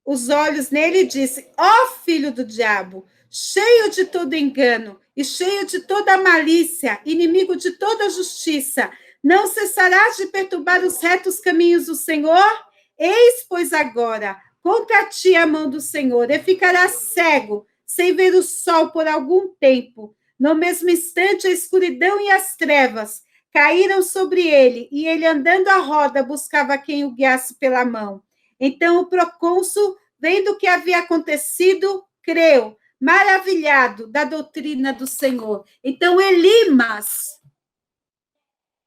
os olhos nele, disse: ó filho do diabo, cheio de todo engano e cheio de toda malícia, inimigo de toda justiça, não cessarás de perturbar os retos caminhos do Senhor? Eis, pois, agora, contra ti a mão do Senhor, e ficarás cego, sem ver o sol por algum tempo. No mesmo instante, a escuridão e as trevas caíram sobre ele, e ele, andando à roda, buscava quem o guiasse pela mão. Então, o procônsul, vendo o que havia acontecido, creu, maravilhado da doutrina do Senhor. Então, Elimas,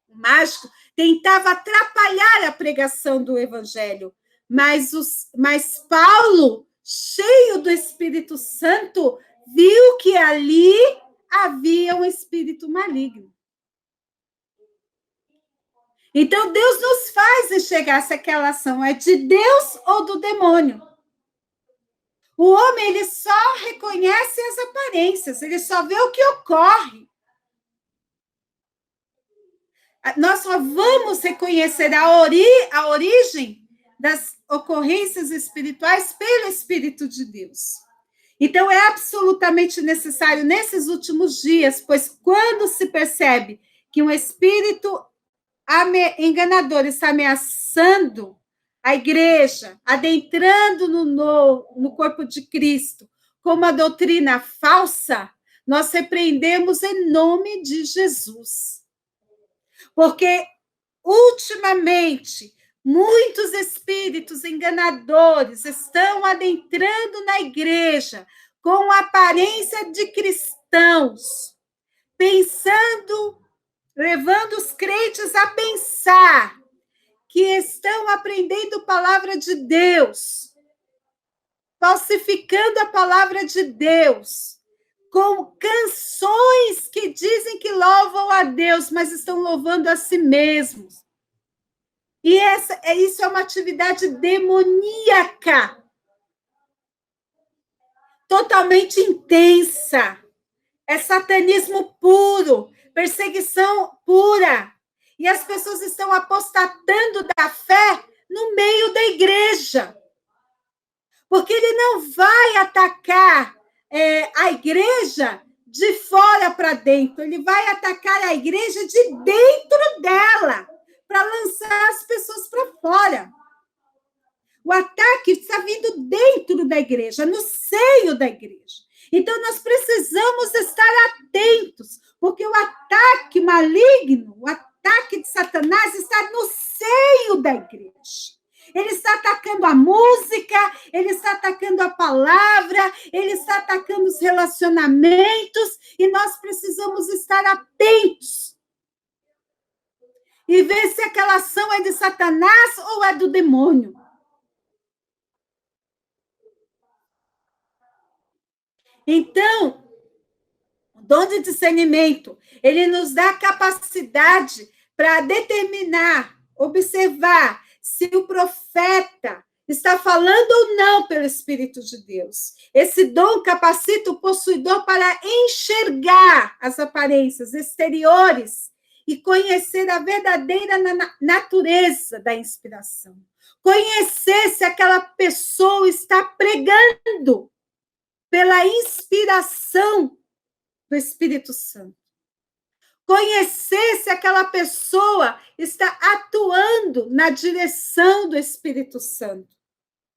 o mágico, tentava atrapalhar a pregação do evangelho, mas Paulo, cheio do Espírito Santo, viu que ali havia um espírito maligno. Então, Deus nos faz enxergar se aquela ação é de Deus ou do demônio. O homem, ele só reconhece as aparências, ele só vê o que ocorre. Nós só vamos reconhecer a origem das ocorrências espirituais pelo Espírito de Deus. Então, é absolutamente necessário nesses últimos dias, pois quando se percebe que um espírito enganador está ameaçando a igreja, adentrando no corpo de Cristo com uma doutrina falsa, nós repreendemos em nome de Jesus. Porque, ultimamente, muitos espíritos enganadores estão adentrando na igreja com a aparência de cristãos, levando os crentes a pensar que estão aprendendo a palavra de Deus, falsificando a palavra de Deus, com canções que dizem que louvam a Deus, mas estão louvando a si mesmos. E isso é uma atividade demoníaca, totalmente intensa. É satanismo puro, perseguição pura. E as pessoas estão apostatando da fé no meio da igreja. Porque ele não vai atacar a igreja de fora para dentro, ele vai atacar a igreja de dentro dela, para lançar as pessoas para fora. O ataque está vindo dentro da igreja, no seio da igreja. Então, nós precisamos estar atentos, porque o ataque maligno, o ataque de Satanás está no seio da igreja. Ele está atacando a música, ele está atacando a palavra, ele está atacando os relacionamentos, e nós precisamos estar atentos e ver se aquela ação é de Satanás ou é do demônio. Então, o dom de discernimento, ele nos dá a capacidade para determinar, observar se o profeta está falando ou não pelo Espírito de Deus. Esse dom capacita o possuidor para enxergar as aparências exteriores e conhecer a verdadeira natureza da inspiração. Conhecer se aquela pessoa está pregando pela inspiração do Espírito Santo. Conhecer se aquela pessoa está atuando na direção do Espírito Santo.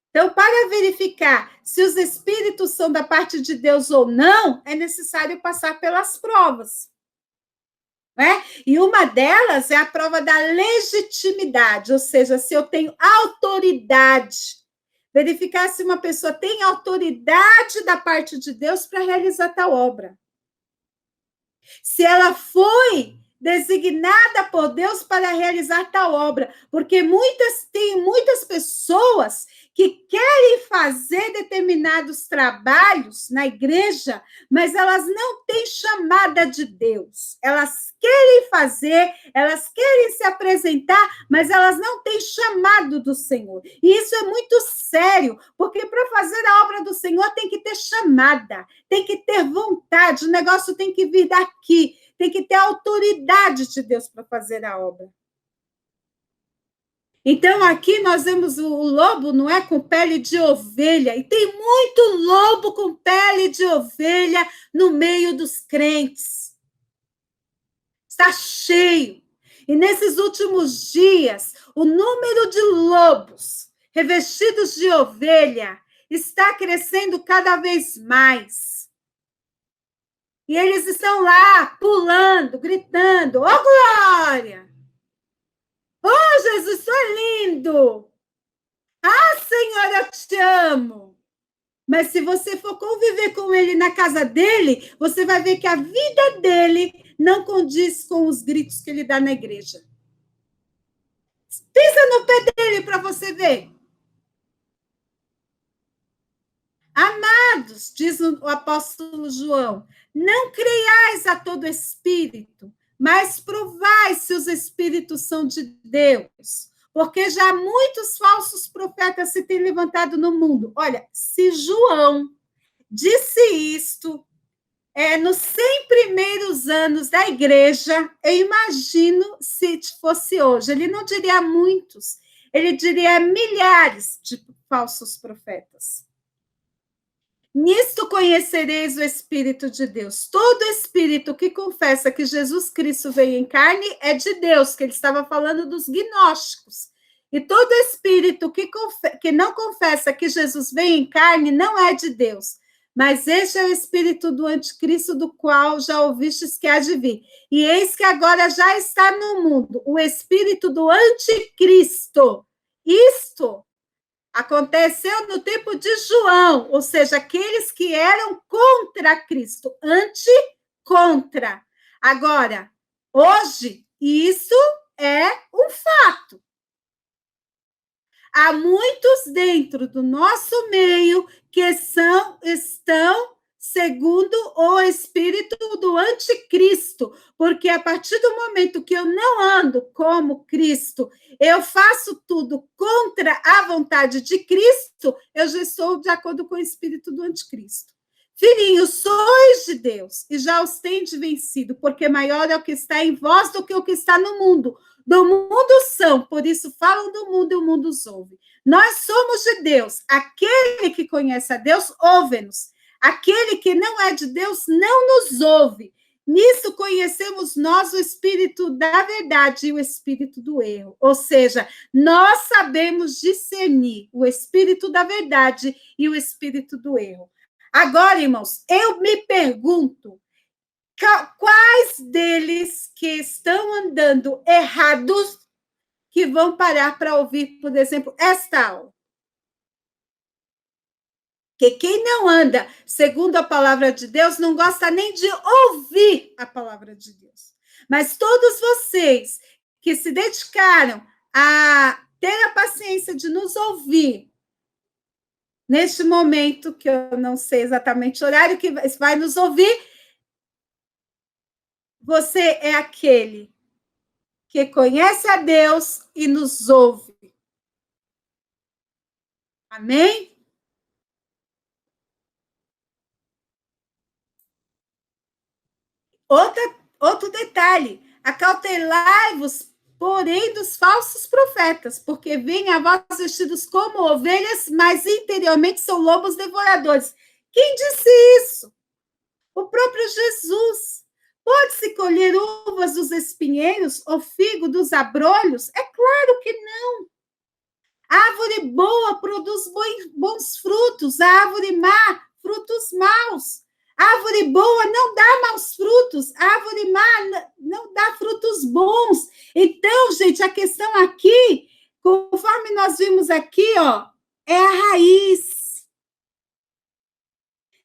Então, para verificar se os espíritos são da parte de Deus ou não, é necessário passar pelas provas. Né? E uma delas é a prova da legitimidade, ou seja, se eu tenho autoridade. Verificar se uma pessoa tem autoridade da parte de Deus para realizar tal obra. Se ela foi designada por Deus para realizar tal obra, porque tem muitas pessoas que querem fazer determinados trabalhos na igreja, mas elas não têm chamada de Deus. Elas querem fazer, elas querem se apresentar, mas elas não têm chamado do Senhor. E isso é muito sério, porque para fazer a obra do Senhor tem que ter chamada, tem que ter vontade, o negócio tem que vir daqui, tem que ter autoridade de Deus para fazer a obra. Então, aqui nós vemos o lobo, não é, com pele de ovelha, e tem muito lobo com pele de ovelha no meio dos crentes. Está cheio. E nesses últimos dias, o número de lobos revestidos de ovelha está crescendo cada vez mais. E eles estão lá, pulando, gritando, ó glória! Oh, Jesus, tu é lindo! Ah, Senhor, eu te amo! Mas se você for conviver com ele na casa dele, você vai ver que a vida dele não condiz com os gritos que ele dá na igreja. Pisa no pé dele para você ver. Amados, diz o apóstolo João, não creiais a todo espírito, mas provai se os espíritos são de Deus, porque já muitos falsos profetas se têm levantado no mundo. Olha, se João disse isto nos 100 primeiros anos da igreja, eu imagino se fosse hoje. Ele não diria muitos, ele diria milhares de falsos profetas. Nisto conhecereis o Espírito de Deus. Todo espírito que confessa que Jesus Cristo veio em carne é de Deus, que ele estava falando dos gnósticos. E todo espírito que não confessa que Jesus veio em carne não é de Deus. Mas este é o espírito do anticristo, do qual já ouvistes que há de vir. E eis que agora já está no mundo o espírito do anticristo. Isto aconteceu no tempo de João, ou seja, aqueles que eram contra Cristo, anti-contra. Agora, hoje, isso é um fato. Há muitos dentro do nosso meio que estão segundo o espírito do anticristo, porque a partir do momento que eu não ando como Cristo, eu faço tudo contra a vontade de Cristo, eu já estou de acordo com o espírito do anticristo. Filhinhos, sois de Deus e já os tendes vencido, porque maior é o que está em vós do que o que está no mundo. Do mundo são, por isso falam do mundo e o mundo os ouve. Nós somos de Deus. Aquele que conhece a Deus, ouve-nos. Aquele que não é de Deus, não nos ouve. Nisso conhecemos nós o espírito da verdade e o espírito do erro. Ou seja, nós sabemos discernir o espírito da verdade e o espírito do erro. Agora, irmãos, eu me pergunto, quais deles que estão andando errados que vão parar para ouvir, por exemplo, esta aula? Que quem não anda segundo a palavra de Deus não gosta nem de ouvir a palavra de Deus. Mas todos vocês que se dedicaram a ter a paciência de nos ouvir, neste momento, que eu não sei exatamente o horário que vai nos ouvir, você é aquele que conhece a Deus e nos ouve. Amém? Outro detalhe, acautelai-vos, porém, dos falsos profetas, porque vêm a vós vestidos como ovelhas, mas interiormente são lobos devoradores. Quem disse isso? O próprio Jesus. Pode-se colher uvas dos espinheiros ou figo dos abrolhos? É claro que não. A árvore boa produz bons frutos, a árvore má, frutos maus. A árvore boa não dá maus frutos, a árvore má não dá frutos bons. Então, gente, a questão aqui, conforme nós vimos aqui, ó, é a raiz.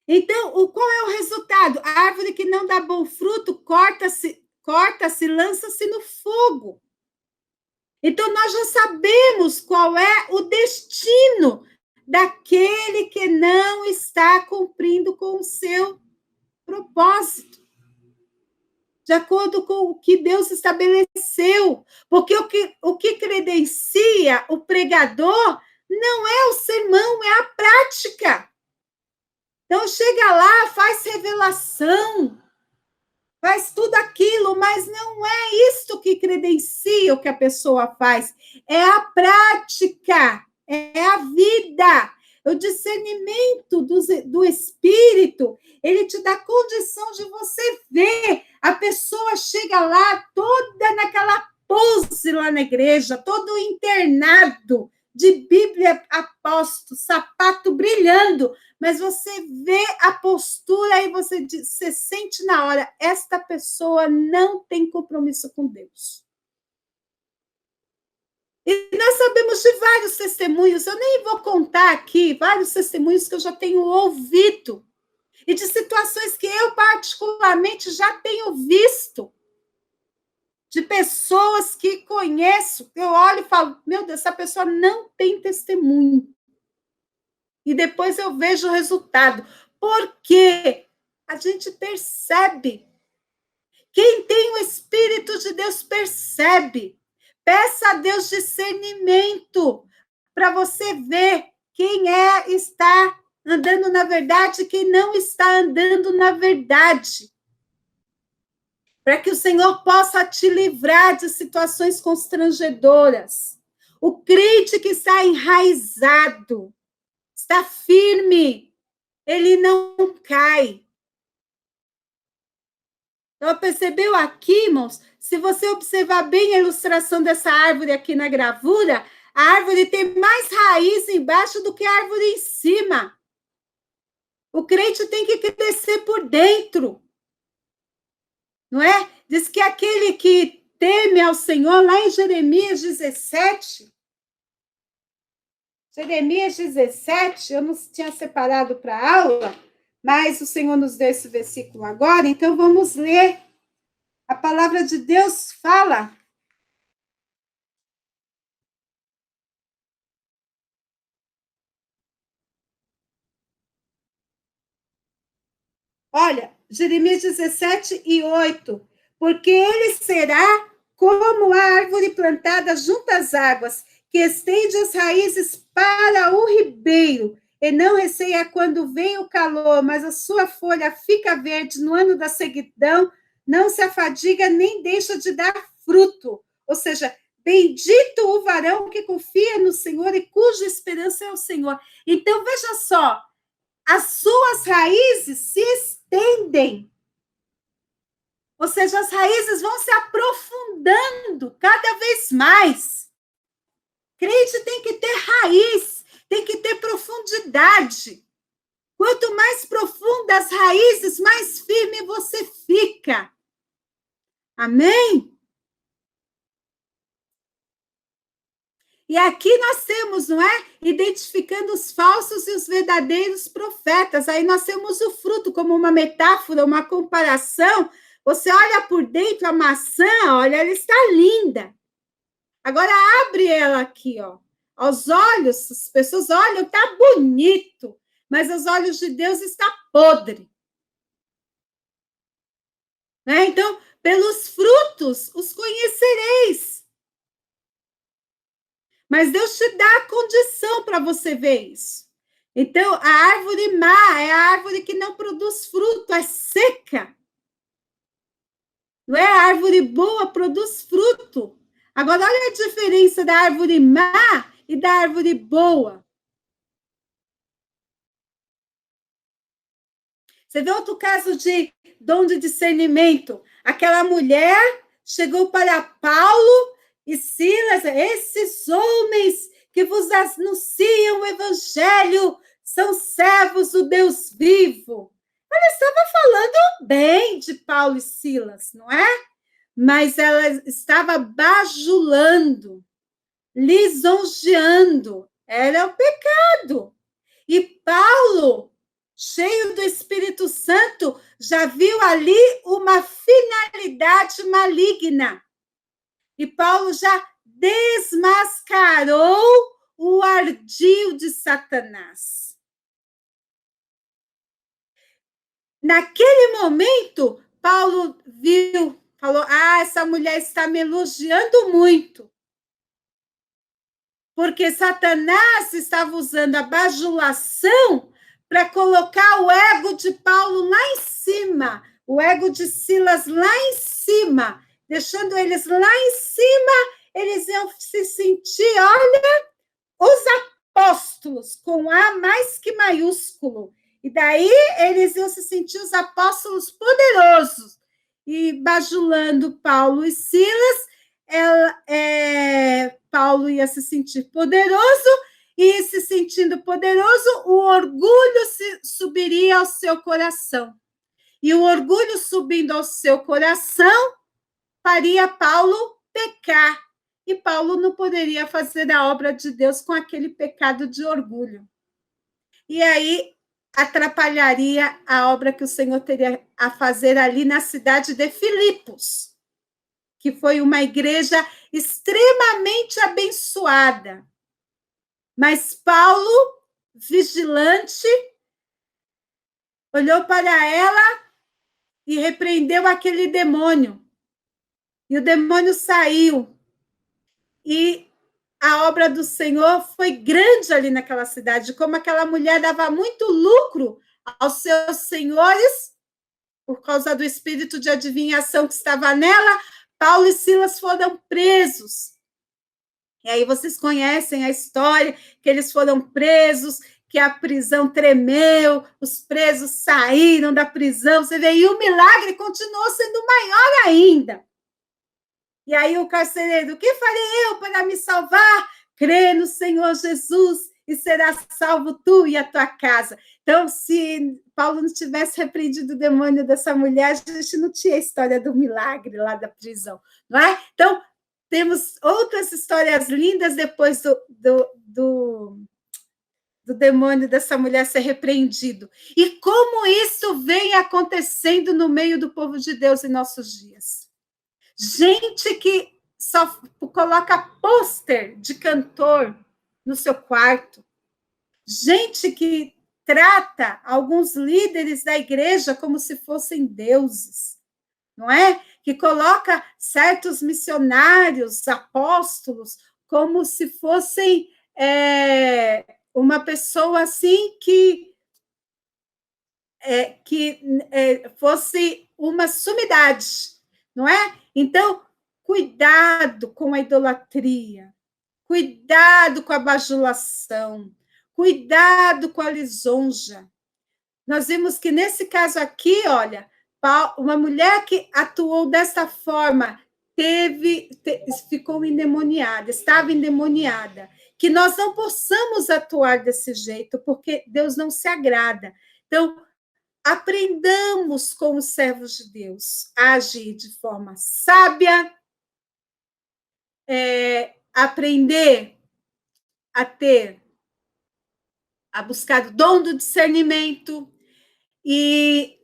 Então, qual é o resultado? A árvore que não dá bom fruto, corta-se, lança-se no fogo. Então, nós já sabemos qual é o destino daquele que não está cumprindo com o seu propósito, de acordo com o que Deus estabeleceu. Porque o que credencia o pregador não é o sermão, é a prática. Então, chega lá, faz revelação, faz tudo aquilo, mas não é isto que credencia o que a pessoa faz, é a prática, é a vida, o discernimento do espírito, ele te dá condição de você ver, a pessoa chega lá toda naquela pose lá na igreja, todo internado, de Bíblia aposto, sapato brilhando, mas você vê a postura e você sente na hora, esta pessoa não tem compromisso com Deus. E nós sabemos de vários testemunhos, eu nem vou contar aqui, vários testemunhos que eu já tenho ouvido, e de situações que eu particularmente já tenho visto, de pessoas que conheço, eu olho e falo, meu Deus, essa pessoa não tem testemunho. E depois eu vejo o resultado. Porque a gente percebe. Quem tem o Espírito de Deus percebe. Peça a Deus discernimento para você ver quem está andando na verdade e quem não está andando na verdade. Para que o Senhor possa te livrar de situações constrangedoras. O crente que está enraizado, está firme, ele não cai. Então, percebeu aqui, irmãos? Se você observar bem a ilustração dessa árvore aqui na gravura, a árvore tem mais raiz embaixo do que a árvore em cima. O crente tem que crescer por dentro. Não é? Diz que aquele que teme ao Senhor, lá em Jeremias 17, eu não tinha separado para a aula, mas o Senhor nos deu esse versículo agora, então vamos ler. A palavra de Deus fala. Olha, Jeremias 17:8. Porque ele será como a árvore plantada junto às águas, que estende as raízes para o ribeiro, e não receia quando vem o calor, mas a sua folha fica verde no ano da sequidão, não se afadiga nem deixa de dar fruto. Ou seja, bendito o varão que confia no Senhor e cuja esperança é o Senhor. Então, veja só, as suas raízes se estendem. Ou seja, as raízes vão se aprofundando cada vez mais. Crente tem que ter raiz, tem que ter profundidade. Quanto mais profundas as raízes, mais firme você fica. Amém? E aqui nós temos, não é? Identificando os falsos e os verdadeiros profetas. Aí nós temos o fruto como uma metáfora, uma comparação. Você olha por dentro a maçã, olha, ela está linda. Agora abre ela aqui, ó. Aos olhos, as pessoas olham, tá bonito, mas aos olhos de Deus está podre. Né? Então, pelos frutos os conhecereis. Mas Deus te dá a condição para você ver isso. Então, a árvore má é a árvore que não produz fruto, é seca. Não é? A árvore boa produz fruto. Agora, olha a diferença da árvore má e da árvore boa. Você vê outro caso de dom de discernimento. Aquela mulher chegou para Paulo e Silas, esses homens que vos anunciam o evangelho são servos do Deus vivo. Ela estava falando bem de Paulo e Silas, não é? Mas ela estava bajulando, lisonjeando. Era o pecado. E Paulo, cheio do Espírito Santo, já viu ali uma finalidade maligna. E Paulo já desmascarou o ardil de Satanás. Naquele momento, Paulo viu, falou: essa mulher está me elogiando muito. Porque Satanás estava usando a bajulação para colocar o ego de Paulo lá em cima, o ego de Silas lá em cima, deixando eles lá em cima, eles iam se sentir, olha, os apóstolos, com A mais que maiúsculo. E daí eles iam se sentir os apóstolos poderosos. E bajulando Paulo e Silas, Paulo ia se sentir poderoso, e se sentindo poderoso, o orgulho subiria ao seu coração. E o orgulho subindo ao seu coração faria Paulo pecar. E Paulo não poderia fazer a obra de Deus com aquele pecado de orgulho. E aí atrapalharia a obra que o Senhor teria a fazer ali na cidade de Filipos, que foi uma igreja extremamente abençoada. Mas Paulo, vigilante, olhou para ela e repreendeu aquele demônio. E o demônio saiu. E a obra do Senhor foi grande ali naquela cidade, como aquela mulher dava muito lucro aos seus senhores, por causa do espírito de adivinhação que estava nela, Paulo e Silas foram presos. E aí vocês conhecem a história, que eles foram presos, que a prisão tremeu, os presos saíram da prisão, você vê, e o milagre continuou sendo maior ainda. E aí o carcereiro: o que farei eu para me salvar? Crê no Senhor Jesus e serás salvo tu e a tua casa. Então, se Paulo não tivesse repreendido o demônio dessa mulher, a gente não tinha a história do milagre lá da prisão, não é? Então, temos outras histórias lindas depois do demônio dessa mulher ser repreendido. E como isso vem acontecendo no meio do povo de Deus em nossos dias. Gente que só coloca pôster de cantor no seu quarto. Gente que trata alguns líderes da igreja como se fossem deuses, não é? Que coloca certos missionários, apóstolos, como se fossem uma pessoa assim que fosse uma sumidade, não é? Então, cuidado com a idolatria, cuidado com a bajulação, cuidado com a lisonja. Nós vimos que nesse caso aqui, olha, uma mulher que atuou dessa forma ficou endemoniada, estava endemoniada. Que nós não possamos atuar desse jeito, porque Deus não se agrada. Então, aprendamos com os servos de Deus a agir de forma sábia, aprender a buscar o dom do discernimento e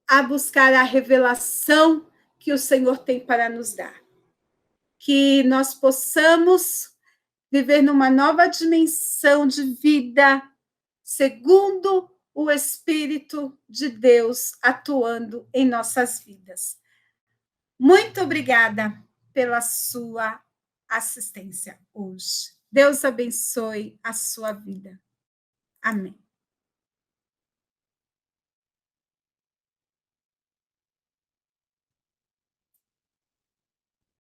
a buscar a revelação que o Senhor tem para nos dar. Que nós possamos viver numa nova dimensão de vida, segundo o Espírito de Deus atuando em nossas vidas. Muito obrigada pela sua assistência hoje. Deus abençoe a sua vida. Amém.